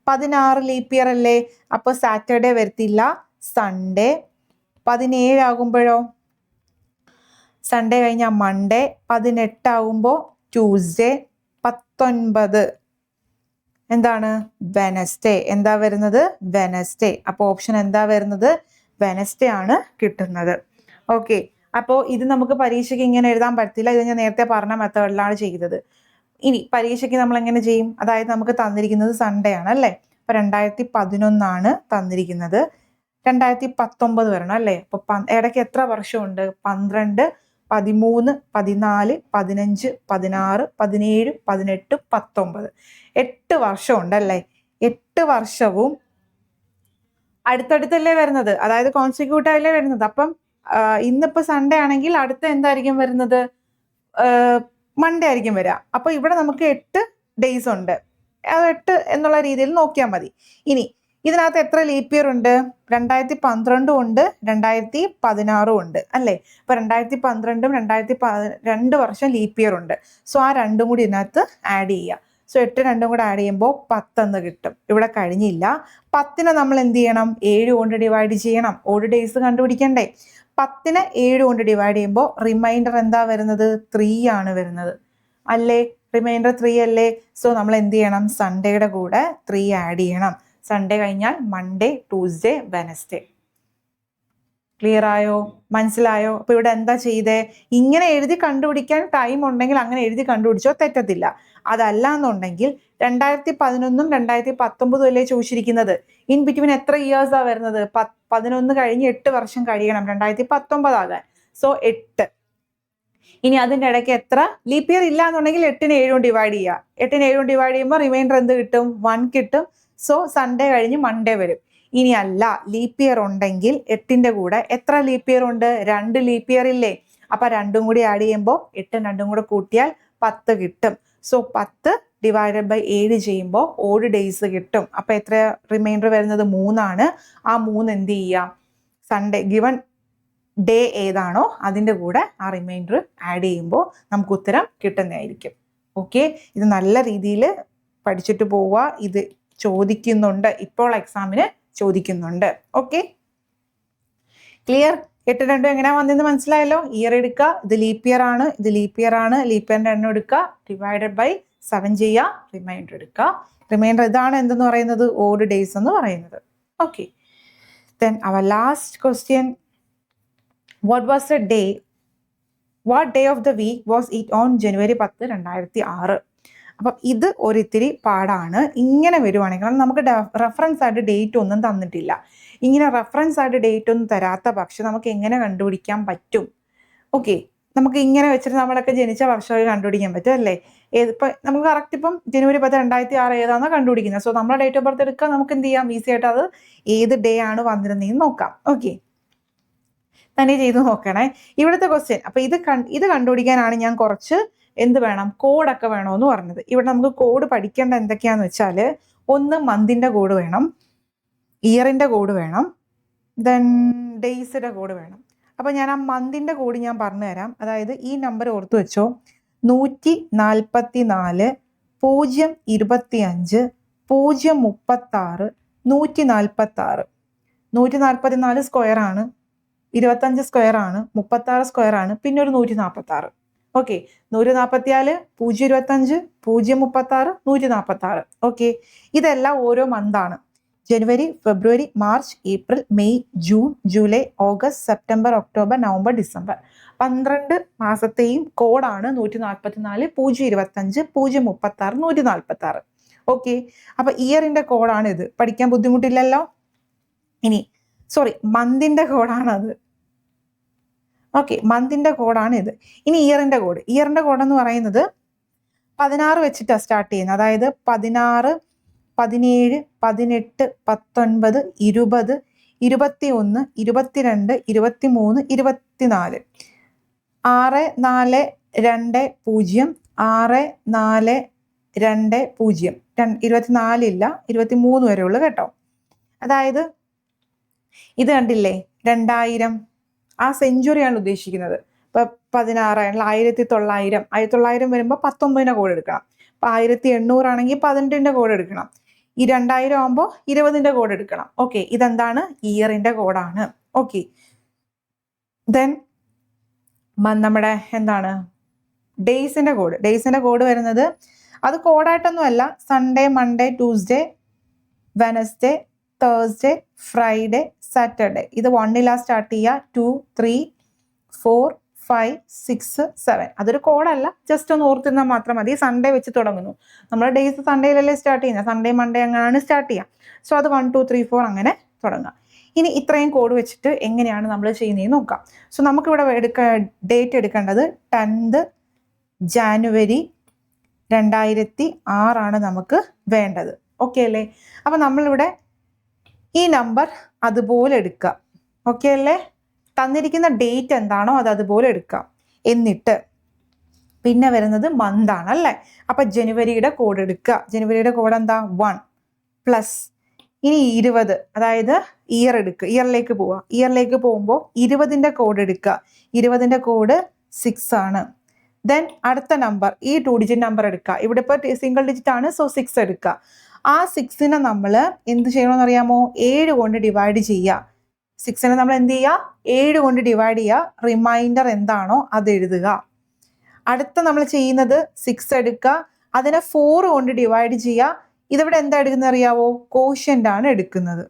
16 ലീപ്പ് ഇയർ അല്ലേ, അപ്പൊ സാറ്റർഡേ വരത്തില്ല, സൺഡേ. 17 ആകുമ്പോഴോ സൺഡേ കഴിഞ്ഞ മൺഡേ, 18 ആകുമ്പോൾ ട്യൂസ്ഡേ, 19 എന്താണ് വെനസ്ഡേ. എന്താ വരുന്നത്? വെനസ്ഡേ. അപ്പോൾ ഓപ്ഷൻ എന്താ വരുന്നത്? വെനസ്ഡേ ആണ് കിട്ടുന്നത്. ഓക്കെ. അപ്പോൾ ഇത് നമുക്ക് പരീക്ഷയ്ക്ക് ഇങ്ങനെ എഴുതാൻ പറ്റില്ല. ഇത് ഞാൻ നേരത്തെ പറഞ്ഞ മെത്തേഡിലാണ് ചെയ്തത്. ഇനി പരീക്ഷയ്ക്ക് നമ്മൾ എങ്ങനെ ചെയ്യും? അതായത് നമുക്ക് തന്നിരിക്കുന്നത് സൺഡേ ആണ് അല്ലേ, അപ്പൊ 2011 ആണ് തന്നിരിക്കുന്നത്. 2019 വരണം അല്ലേ. അപ്പൊ ഇടയ്ക്ക് എത്ര വർഷമുണ്ട്? 12, 13, 14, 15, 16, 17, 18, 19. 8 വർഷമുണ്ട് അല്ലേ. 8 വർഷവും അടുത്തടുത്തല്ലേ വരുന്നത്, അതായത് കോൺസിക്യൂട്ടീവല്ലേ വരുന്നത്. അപ്പം ഇന്നിപ്പോ സൺഡേ ആണെങ്കിൽ അടുത്ത എന്തായിരിക്കും വരുന്നത്? മൺഡേ ആയിരിക്കും വരിക. അപ്പൊ ഇവിടെ നമുക്ക് 8 ഡേയ്സ് ഉണ്ട്. 8 എന്നുള്ള രീതിയിൽ നോക്കിയാൽ മതി. ഇനി ഇതിനകത്ത് എത്ര ലീപ്പ് ഇയർ ഉണ്ട്? 2012 ഉണ്ട്, 2016 ഉണ്ട് അല്ലേ. അപ്പൊ 2012ഉം 2012 വർഷം ലീപ്പ് ഇയർ ഉണ്ട്. സോ ആ രണ്ടും കൂടി ഇതിനകത്ത് ആഡ് ചെയ്യുക. സോ 8 2 കൂടെ ആഡ് ചെയ്യുമ്പോൾ 10 എന്ന് കിട്ടും. ഇവിടെ കഴിഞ്ഞില്ല. 10നെ നമ്മൾ എന്ത് ചെയ്യണം? 7 കൊണ്ട് ഡിവൈഡ് ചെയ്യണം. Odd days കണ്ടുപിടിക്കണ്ടേ. 10നെ 7 കൊണ്ട് ഡിവൈഡ് ചെയ്യുമ്പോൾ റിമൈൻഡർ എന്താ വരുന്നത്? 3 ആണ് വരുന്നത് അല്ലേ. റിമൈൻഡർ 3 അല്ലേ. സോ നമ്മൾ എന്ത് ചെയ്യണം? സൺഡേയുടെ കൂടെ 3 ആഡ് ചെയ്യണം. സൺഡേ കഴിഞ്ഞാൽ മൺഡേ, ട്യൂസ്ഡേ, വെനസ്ഡേ. ക്ലിയർ ആയോ? മനസ്സിലായോ? അപ്പൊ ഇവിടെ എന്താ ചെയ്തേ? ഇങ്ങനെ എഴുതി കണ്ടുപിടിക്കാൻ ടൈം ഉണ്ടെങ്കിൽ അങ്ങനെ എഴുതി കണ്ടുപിടിച്ചോ, തെറ്റത്തില്ല. അതല്ല എന്നുണ്ടെങ്കിൽ 2011ഉം 2019 അല്ലേ ചോദിച്ചിരിക്കുന്നത്. ഇൻ ബിറ്റ്വീൻ എത്ര ഇയേഴ്സാ വരുന്നത്? 11 കഴിഞ്ഞ് 8 വർഷം കഴിയണം 2019 ആകാൻ. സോ 8. ഇനി അതിൻ്റെ ഇടയ്ക്ക് എത്ര ലീപ്പ് ഇയർ ഇല്ല എന്നുണ്ടെങ്കിൽ 8നെ 7 കൊണ്ട് ഡിവൈഡ് ചെയ്യുക. 8നെ 7 കൊണ്ട് ഡിവൈഡ് ചെയ്യുമ്പോൾ റിമൈൻഡർ എന്ത് കിട്ടും? 1 കിട്ടും. സോ സൺഡേ കഴിഞ്ഞ് മൺഡേ വരും. ഇനി അല്ല, ലീപ്പ് ഇയർ ഉണ്ടെങ്കിൽ 8ന്റെ കൂടെ എത്ര ലീപ്പ് ഇയർ ഉണ്ട്? 2 ലീപ്പ് ഇയർ ഇല്ലേ. അപ്പൊ 2ഉം കൂടി ആഡ് ചെയ്യുമ്പോൾ 8 2ഉം കൂടെ കൂട്ടിയാൽ 10 കിട്ടും. സോ 10 ഡിവൈഡഡ് ബൈ 7 ചെയ്യുമ്പോൾ ഓഡ് ഡേയ്സ് കിട്ടും. അപ്പൊ എത്ര റിമൈൻഡർ വരുന്നത്? 3 ആണ്. ആ 3 എന്ത് ചെയ്യാം? സൺഡേ ഗിവൺ ഡേ ഏതാണോ അതിൻ്റെ കൂടെ ആ റിമൈൻഡർ ആഡ് ചെയ്യുമ്പോൾ നമുക്ക് ഉത്തരം കിട്ടുന്നതായിരിക്കും. ഓക്കെ. ഇത് നല്ല രീതിയിൽ പഠിച്ചിട്ട് പോവുക. ഇത് ചോദിക്കുന്നുണ്ട്, ഇപ്പോൾ എക്സാമിന് ചോദിക്കുന്നുണ്ട്. Okay, clear? 8 2 എങ്ങനെയാ വന്നതെന്ന് മനസ്സിലായല്ലോ. ഇയർ എടുക്കുക, ഇത് ലീപ്പ് ഇയർ ആണ്, ഇത് ലീപ്പ് ഇയർ ആണ്. ലീപ്പ് ഇയറിന്റെ എണ്ണം എടുക്കുക, ഡിവൈഡഡ് ബൈ 7 ചെയ്യുക, റിമൈൻഡർ എടുക്കുക. റിമൈൻഡർ ഇതാണ് എന്തെന്ന് പറയുന്നത്? ഓഡ് ഡേയ്സ് എന്ന് പറയുന്നത്. Okay, then our last question. What was the day, what day of the week was it on January 10, 2006? അപ്പം ഇത് ഒരിത്തിരി പാടാണ്. ഇങ്ങനെ വരുവാണെങ്കിൽ നമുക്ക് റെഫറൻസ് ആയിട്ട് ഡേറ്റ് ഒന്നും തന്നിട്ടില്ല. ഇങ്ങനെ റെഫറൻസ് ആയിട്ട് ഡേറ്റ് ഒന്നും തരാത്ത പക്ഷം നമുക്ക് എങ്ങനെ കണ്ടുപിടിക്കാൻ പറ്റും? ഓക്കെ, നമുക്ക് ഇങ്ങനെ വെച്ചിട്ട് നമ്മളൊക്കെ ജനിച്ച വർഷമൊക്കെ കണ്ടുപിടിക്കാൻ പറ്റും അല്ലേ. ഇപ്പം നമുക്ക് കറക്റ്റ് ഇപ്പം ജനുവരി 10, 2006 ഏതാണെന്ന് കണ്ടുപിടിക്കുന്നത്. സോ നമ്മുടെ ഡേറ്റ് ഓഫ് ബർത്ത് എടുക്കുക, നമുക്ക് എന്ത് ചെയ്യാം? ഈസി ആയിട്ട് അത് ഏത് ഡേ ആണ് വന്നിരുന്നതെന്ന് നോക്കാം. ഓക്കെ, തന്നെ ചെയ്ത് നോക്കണേ. ഇവിടുത്തെ ക്വസ്റ്റ്യൻ. അപ്പൊ ഇത് കണ്ടുപിടിക്കാനാണ് ഞാൻ കുറച്ച് എന്ത് വേണം? കോഡൊക്കെ വേണമെന്ന് പറഞ്ഞത്. ഇവിടെ നമുക്ക് കോഡ് പഠിക്കേണ്ട എന്തൊക്കെയാന്ന് വെച്ചാൽ, ഒന്ന് മന്തിന്റെ കോഡ് വേണം, ഇയറിന്റെ കോഡ് വേണം, ദെൻ ഡേയ്സിന്റെ കോഡ് വേണം. അപ്പൊ ഞാൻ ആ മന്തിന്റെ കോഡ് ഞാൻ പറഞ്ഞു തരാം. അതായത് ഈ നമ്പർ ഓർത്തു വെച്ചോ, 144 025 036 146. 144 സ്ക്വയർ ആണ്, 25 സ്ക്വയർ ആണ്, 36 സ്ക്വയർ ആണ്, പിന്നെ ഒരു 146. ഓക്കെ, 144 025 036 146. ഓക്കെ, ഇതെല്ലാം ഓരോ മന്താണ്. ജനുവരി, ഫെബ്രുവരി, March, April, May, June, July, August, September, October, November, December. 12 മാസത്തെയും കോഡാണ് 144 025 036 146. ഓക്കെ, അപ്പൊ ഇയറിന്റെ കോഡാണ് ഇത്. പഠിക്കാൻ ബുദ്ധിമുട്ടില്ലല്ലോ. ഇനി മന്തിന്റെ കോഡാണത്. ഓക്കെ, മന്തിന്റെ കോഡാണ് ഇത്. ഇനി ഇയറിന്റെ കോഡ് എന്ന് പറയുന്നത് 16 വെച്ചിട്ടാണ് സ്റ്റാർട്ട് ചെയ്യുന്നത്. അതായത് 16, 17, 18, 19, 20, 21, 22, 23, 24. 6, 4, 2, 0, 6, 4, 2, 0. 24 ഇല്ല, 23 വരെ ഉള്ളു കേട്ടോ. അതായത് ഇത് കണ്ടില്ലേ, 2000 ആ സെഞ്ചുറിയാണ് ഉദ്ദേശിക്കുന്നത്. ഇപ്പൊ 16 1900, 1900 വരുമ്പോൾ 19ന്റെ കോഡ് എടുക്കണം. ഇപ്പൊ 1800 ആണെങ്കിൽ 18ന്റെ കോഡ് എടുക്കണം. ഈ 2000 ആകുമ്പോൾ 20ന്റെ കോഡ് എടുക്കണം. ഓക്കെ, ഇതെന്താണ്? ഇയറിന്റെ കോഡാണ്. ഓക്കെ, ദെൻ നമ്മുടെ എന്താണ് ഡേയ്സിന്റെ കോഡ് വരുന്നത്, അത് കോഡായിട്ടൊന്നും അല്ല. Sunday, Monday, Tuesday, Wednesday, Thursday, Friday, Saturday. ഇത് 1 സ്റ്റാർട്ട് ചെയ്യുക. 2, 3, 4, 5, 6, 7. അതൊരു കോഡല്ല, ജസ്റ്റ് ഒന്ന് ഓർത്തിരുന്നാൽ മാത്രം മതി. സൺഡേ വെച്ച് തുടങ്ങുന്നു. നമ്മൾ ഡേയ്സ് സൺഡേയിലല്ലേ സ്റ്റാർട്ട് ചെയ്യുന്നത്. സൺഡേ, മൺഡേ അങ്ങനെയാണ് സ്റ്റാർട്ട് ചെയ്യുക. സോ അത് 1, 2, 3, 4 അങ്ങനെ തുടങ്ങാം. ഇനി ഇത്രയും കോഡ് വെച്ചിട്ട് എങ്ങനെയാണ് നമ്മൾ ചെയ്യുന്നതെന്ന് നോക്കാം. സോ നമുക്കിവിടെ ഡേറ്റ് എടുക്കേണ്ടത് 10th January 2006 നമുക്ക് വേണ്ടത്. ഓക്കെ അല്ലേ? അപ്പം നമ്മളിവിടെ ഈ നമ്പർ അതുപോലെ എടുക്കുക. ഓക്കെ അല്ലേ? തന്നിരിക്കുന്ന ഡേറ്റ് എന്താണോ അത് അതുപോലെ എടുക്കാം. എന്നിട്ട് പിന്നെ വരുന്നത് മന്താണ് അല്ലേ? അപ്പം ജനുവരിയുടെ കോഡ് എടുക്കുക. ജനുവരിയുടെ കോഡ് എന്താ? 1 പ്ലസ് ഇനി 20, അതായത് ഇയർ എടുക്കുക. ഇയറിലേക്ക് പോവുക. ഇയറിലേക്ക് പോകുമ്പോൾ 20ന്റെ കോഡ് എടുക്കുക. 20ന്റെ കോഡ് 6 ആണ്. ദെൻ അടുത്ത നമ്പർ, ഈ 2 ഡിജിറ്റ് നമ്പർ എടുക്കുക. ഇവിടെ ഇപ്പോൾ സിംഗിൾ ഡിജിറ്റ് ആണ്, സോ 6 എടുക്കുക. ആ 6നെ നമ്മൾ എന്ത് ചെയ്യണമെന്ന് അറിയാമോ? 7 കൊണ്ട് ഡിവൈഡ് ചെയ്യുക. 6നെ നമ്മൾ എന്ത് ചെയ്യുക? 7 കൊണ്ട് ഡിവൈഡ് ചെയ്യുക. റിമൈൻഡർ എന്താണോ അത് എഴുതുക. അടുത്ത നമ്മൾ ചെയ്യുന്നത് 6 എടുക്കുക, അതിനെ 4 കൊണ്ട് ഡിവൈഡ് ചെയ്യുക. ഇതിവിടെ എന്താ എടുക്കുന്നത് അറിയാവോ? കോഷ്യന്റ് ആണ് എടുക്കുന്നത്.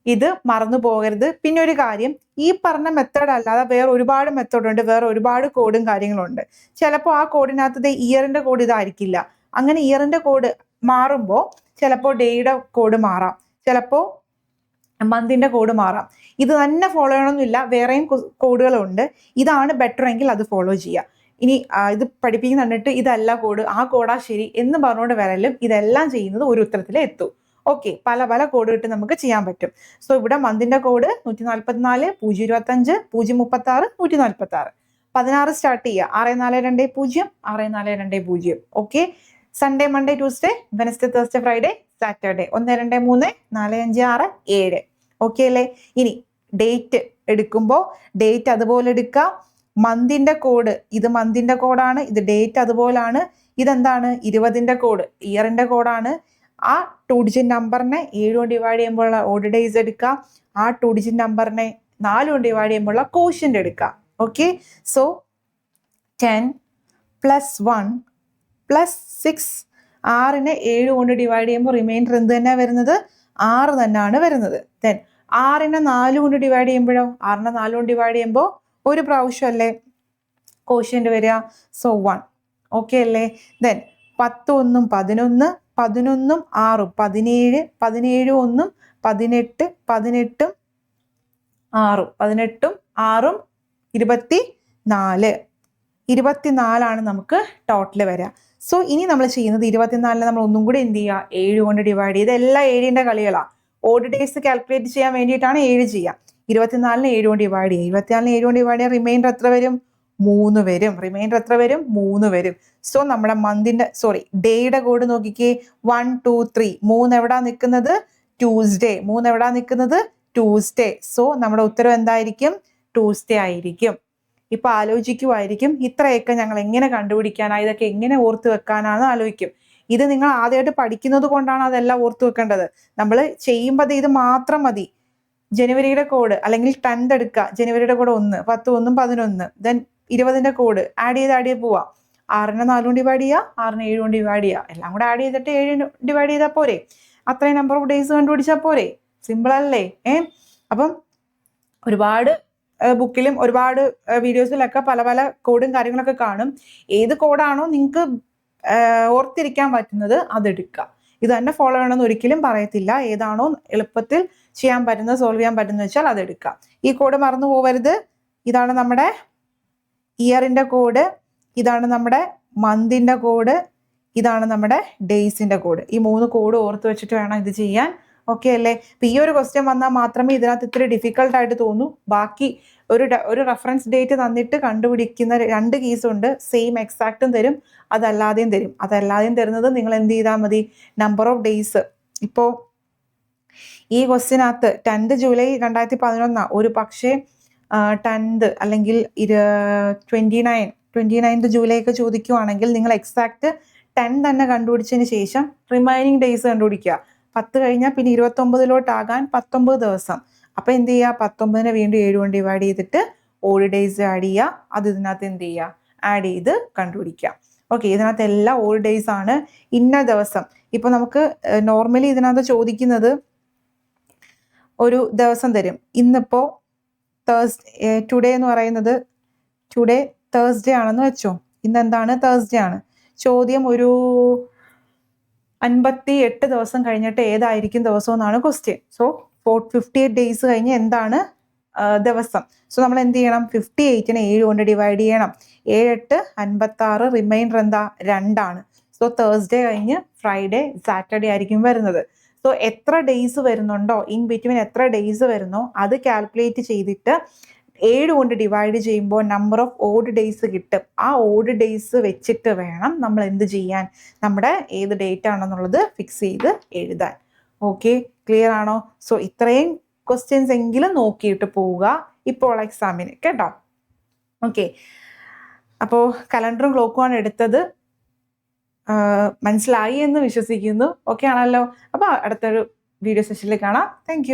ഇത് മറന്നു പോകരുത്. പിന്നെ ഒരു കാര്യം, ഈ പറഞ്ഞ മെത്തേഡ് അല്ലാതെ വേറെ ഒരുപാട് മെത്തേഡ് ഉണ്ട്, വേറെ ഒരുപാട് കോഡും കാര്യങ്ങളുണ്ട്. ചിലപ്പോൾ ആ കോഡിനകത്ത് ഇയറിന്റെ കോഡ് ഇതായിരിക്കില്ല. അങ്ങനെ ഇയറിന്റെ കോഡ് മാറുമ്പോൾ ചിലപ്പോൾ ഡേയുടെ കോഡ് മാറാം, ചിലപ്പോൾ മന്തിന്റെ കോഡ് മാറാം. ഇത് തന്നെ ഫോളോ ചെയ്യണമെന്നില്ല, വേറെയും കോഡുകളുണ്ട്. ഇതാണ് ബെറ്റർ എങ്കിൽ അത് ഫോളോ ചെയ്യുക. ഇനി ഇത് പഠിപ്പിക്കുന്ന കണ്ടിട്ട് ഇതല്ല കോഡ്, ആ കോഡാ ശരി എന്ന് പറഞ്ഞുകൊണ്ട് വരലും ഇതെല്ലാം ചെയ്യുന്നത് ഒരു ഉത്തരത്തിലേ എത്തൂ. ഓക്കെ, പല പല കോഡ് ഇട്ട് നമുക്ക് ചെയ്യാൻ പറ്റും. സോ ഇവിടെ മന്തിന്റെ കോഡ് 144, 025, 036, 146. 16 സ്റ്റാർട്ട് ചെയ്യുക. 6420, 6420. Okay, Sunday, Monday, Tuesday, Wednesday, Thursday, Friday, Saturday. 1, 2, 3, 4, 5, 6, 7. Okay അല്ലേ? ഇനി ഡേറ്റ് എടുക്കുമ്പോൾ ഡേറ്റ് അതുപോലെ എടുക്കുക. മന്തിന്റെ കോഡ്, ഇത് മന്തിന്റെ കോഡാണ്, ഇത് ഡേറ്റ് അതുപോലാണ്. ഇതെന്താണ്? 20ന്റെ കോഡ്, ഇയറിന്റെ കോഡാണ്. ആ 2 ഡിജിറ്റ് നമ്പറിനെ 7 കൊണ്ട് ഡിവൈഡ് ചെയ്യുമ്പോൾ ഓഡ് ഡേയ്സ് എടുക്കുക. ആ 2 ഡിജിറ്റ് നമ്പറിനെ 4 കൊണ്ട് ഡിവൈഡ് ചെയ്യുമ്പോൾ കോഷ്യന്റ് എടുക്കുക. Okay, so 10 + 1 + 6. 6നെ 7 കൊണ്ട് ഡിവൈഡ് ചെയ്യുമ്പോൾ റിമൈൻഡർ എന്ത് തന്നെയാണ് വരുന്നത്? 6 തന്നെയാണ് വരുന്നത്. ദെൻ 6നെ 4 കൊണ്ട് ഡിവൈഡ് ചെയ്യുമ്പോഴോ? 6നെ 4 കൊണ്ട് ഡിവൈഡ് ചെയ്യുമ്പോൾ ഒരു പ്രാവശ്യം അല്ലേ കോഷ്യന്റ് വരിക. സോ 1. ഓക്കെ അല്ലേ? ദെൻ 10 1 11, 11 6 17, 17 1 18, 18 6, 18 6 24. 24 നമുക്ക് ടോട്ടൽ വരിക. സോ ഇനി നമ്മൾ ചെയ്യുന്നത് 24നെ നമ്മൾ ഒന്നും കൂടി എന്ത് ചെയ്യുക? 7 കൊണ്ട് ഡിവൈഡ് ചെയ്ത്. എല്ലാം 7ന്റെ കളികളാണ്. ഓഡ് ഡേയ്സ് കാൽക്കുലേറ്റ് ചെയ്യാൻ വേണ്ടിയിട്ടാണ് 7 ചെയ്യുക. 24നെ 7 കൊണ്ട് ഡിവൈഡ് ചെയ്യുക. 24നെ 7 കൊണ്ട് ഡിവൈഡ് ചെയ്യാൻ റിമൈൻഡർ എത്ര വരും? 3 വരും. റിമൈൻഡർ എത്ര വരും? 3 വരും. സോ നമ്മുടെ ഡേയുടെ കോഡ് നോക്കിക്കേ. 1 2 3. 3 എവിടാ നിൽക്കുന്നത്? ട്യൂസ്ഡേ. 3 എവിടാ നിൽക്കുന്നത്? ട്യൂസ്ഡേ. സോ നമ്മുടെ ഉത്തരം എന്തായിരിക്കും? ട്യൂസ്ഡേ ആയിരിക്കും. ഇപ്പൊ ആലോചിക്കുമായിരിക്കും, ഇത്രയൊക്കെ ഞങ്ങൾ എങ്ങനെ കണ്ടുപിടിക്കാനാ, ഇതൊക്കെ എങ്ങനെ ഓർത്ത് വെക്കാനാന്ന് ആലോചിക്കും. ഇത് നിങ്ങൾ ആദ്യമായിട്ട് പഠിക്കുന്നത് കൊണ്ടാണ് അതെല്ലാം ഓർത്ത് വെക്കേണ്ടത്. നമ്മൾ ചെയ്യുമ്പോൾ ഇത് മാത്രം മതി. ജനുവരിയുടെ കോഡ് അല്ലെങ്കിൽ 10th എടുക്കുക. ജനുവരിയുടെ കോഡ് 1, 10 1 11. ദെൻ 20ന്റെ കോഡ് ആഡ് ചെയ്ത് പോവാം. 6നെ 4 കൊണ്ട് ഡിവൈഡ് ചെയ്യുക, 6നെ 7 കൊണ്ട് ഡിവൈഡ് ചെയ്യുക. എല്ലാം കൂടെ ആഡ് ചെയ്തിട്ട് 7 ഡിവൈഡ് ചെയ്താൽ പോരെ? അത്രയും നമ്പർ ഓഫ് ഡേയ്സ് കണ്ടുപിടിച്ചാൽ പോരെ? സിമ്പിൾ അല്ലേ? അപ്പം ഒരുപാട് ബുക്കിലും ഒരുപാട് വീഡിയോസിലൊക്കെ പല പല കോഡും കാര്യങ്ങളൊക്കെ കാണും. ഏത് കോഡാണോ നിങ്ങൾക്ക് ഓർത്തിരിക്കാൻ പറ്റുന്നത് അതെടുക്കുക. ഇത് തന്നെ ഫോളോ ചെയ്യണമെന്ന് ഒരിക്കലും പറയത്തില്ല. ഏതാണോ എളുപ്പത്തിൽ ചെയ്യാൻ പറ്റുന്നത്, സോൾവ് ചെയ്യാൻ പറ്റുന്നത് വെച്ചാൽ അതെടുക്കാം. ഈ കോഡ് മറന്നു പോകരുത്. ഇതാണ് നമ്മുടെ ഇയറിൻ്റെ കോഡ്, ഇതാണ് നമ്മുടെ മന്തിൻ്റെ കോഡ്, ഇതാണ് നമ്മുടെ ഡേയ്സിൻ്റെ കോഡ്. ഈ 3 കോഡ് ഓർത്ത് വെച്ചിട്ട് വേണം ഇത് ചെയ്യാൻ. ഓക്കെ അല്ലേ? അപ്പം ഈ ഒരു ക്വസ്റ്റ്യൻ വന്നാൽ മാത്രമേ ഇതിനകത്ത് ഇത്തിരി ഡിഫിക്കൽട്ടായിട്ട് തോന്നൂ. ബാക്കി ഒരു റെഫറൻസ് ഡേറ്റ് തന്നിട്ട് കണ്ടുപിടിക്കുന്ന 2 കേസുണ്ട്. സെയിം എക്സാക്റ്റും തരും, അതല്ലാതെയും തരും. അതല്ലാതെയും തരുന്നത് നിങ്ങൾ എന്ത് ചെയ്താൽ മതി, നമ്പർ ഓഫ് ഡേയ്സ്. ഇപ്പോൾ ഈ ക്വസ്റ്റ്യനകത്ത് 10th ജൂലൈ 2011 ഒരു പക്ഷേ 10th അല്ലെങ്കിൽ 29th ജൂലൈ ഒക്കെ ചോദിക്കുവാണെങ്കിൽ നിങ്ങൾ എക്സാക്റ്റ് 10 തന്നെ കണ്ടുപിടിച്ചതിന് ശേഷം റിമൈനിങ് ഡേയ്സ് കണ്ടുപിടിക്കുക. 10 കഴിഞ്ഞാൽ പിന്നെ 29 19 ദിവസം. അപ്പം എന്ത് ചെയ്യുക, 19 വീണ്ടും 7 കൊണ്ട് ഡിവൈഡ് ചെയ്തിട്ട് ഓഡ് ഡേയ്സ് ആഡ് ചെയ്യുക. അത് ഇതിനകത്ത് എന്ത് ചെയ്യുക, ആഡ് ചെയ്ത് കണ്ടുപിടിക്കുക. ഓക്കെ, ഇതിനകത്ത് എല്ലാം ഓൾഡ് ഡേയ്സ് ആണ്. ഇന്ന ദിവസം ഇപ്പോൾ നമുക്ക് നോർമലി ഇതിനകത്ത് ചോദിക്കുന്നത് ഒരു ദിവസം തരും. ഇന്നിപ്പോൾ ടുഡേ എന്ന് പറയുന്നത് ടുഡേ തേഴ്സ്ഡേ ആണെന്ന് വെച്ചോ. ഇന്ന് എന്താണ്, തേഴ്സ്ഡേ ആണ്. ചോദ്യം ഒരു 58 ദിവസം കഴിഞ്ഞിട്ട് ഏതായിരിക്കും ദിവസം എന്നാണ് ക്വസ്റ്റ്യൻ. സോ 58 ഡേയ്സ് കഴിഞ്ഞ് എന്താണ് ദിവസം. സോ നമ്മൾ എന്ത് ചെയ്യണം, 58നെ 7 കൊണ്ട് ഡിവൈഡ് ചെയ്യണം. 7 8 56, റിമൈൻഡർ എന്താ 2 ആണ്. സോ തേഴ്സ്ഡേ കഴിഞ്ഞ് ഫ്രൈഡേ സാറ്റർഡേ ആയിരിക്കും വരുന്നത്. സോ എത്ര ഡേയ്സ് വരുന്നുണ്ടോ, ഇൻ ബിറ്റ്വീൻ എത്ര ഡേയ്സ് വരുന്നോ അത് കാൽക്കുലേറ്റ് ചെയ്തിട്ട് 7 കൊണ്ട് ഡിവൈഡ് ചെയ്യുമ്പോൾ നമ്പർ ഓഫ് ഓഡ് ഡേയ്സ് കിട്ടും. ആ ഓഡ് ഡേയ്സ് വെച്ചിട്ട് വേണം നമ്മൾ എന്ത് ചെയ്യാൻ, നമ്മുടെ ഏത് ഡേറ്റ് ആണെന്നുള്ളത് ഫിക്സ് ചെയ്ത് എഴുതാൻ. ഓക്കെ, ക്ലിയർ ആണോ? സോ ഇത്രയും ക്വസ്റ്റ്യൻസ് എങ്കിലും നോക്കിയിട്ട് പോവുക ഇപ്പോൾ എക്സാമിന്, കേട്ടോ. ഓക്കെ, അപ്പോൾ കലണ്ടറും ക്ലോക്കുമാണ് എടുത്തത്. മനസ്സിലായി എന്ന് വിശ്വസിക്കുന്നു. ഓക്കെ ആണല്ലോ? അപ്പോൾ അടുത്തൊരു വീഡിയോ സെഷനിൽ കാണാം. താങ്ക്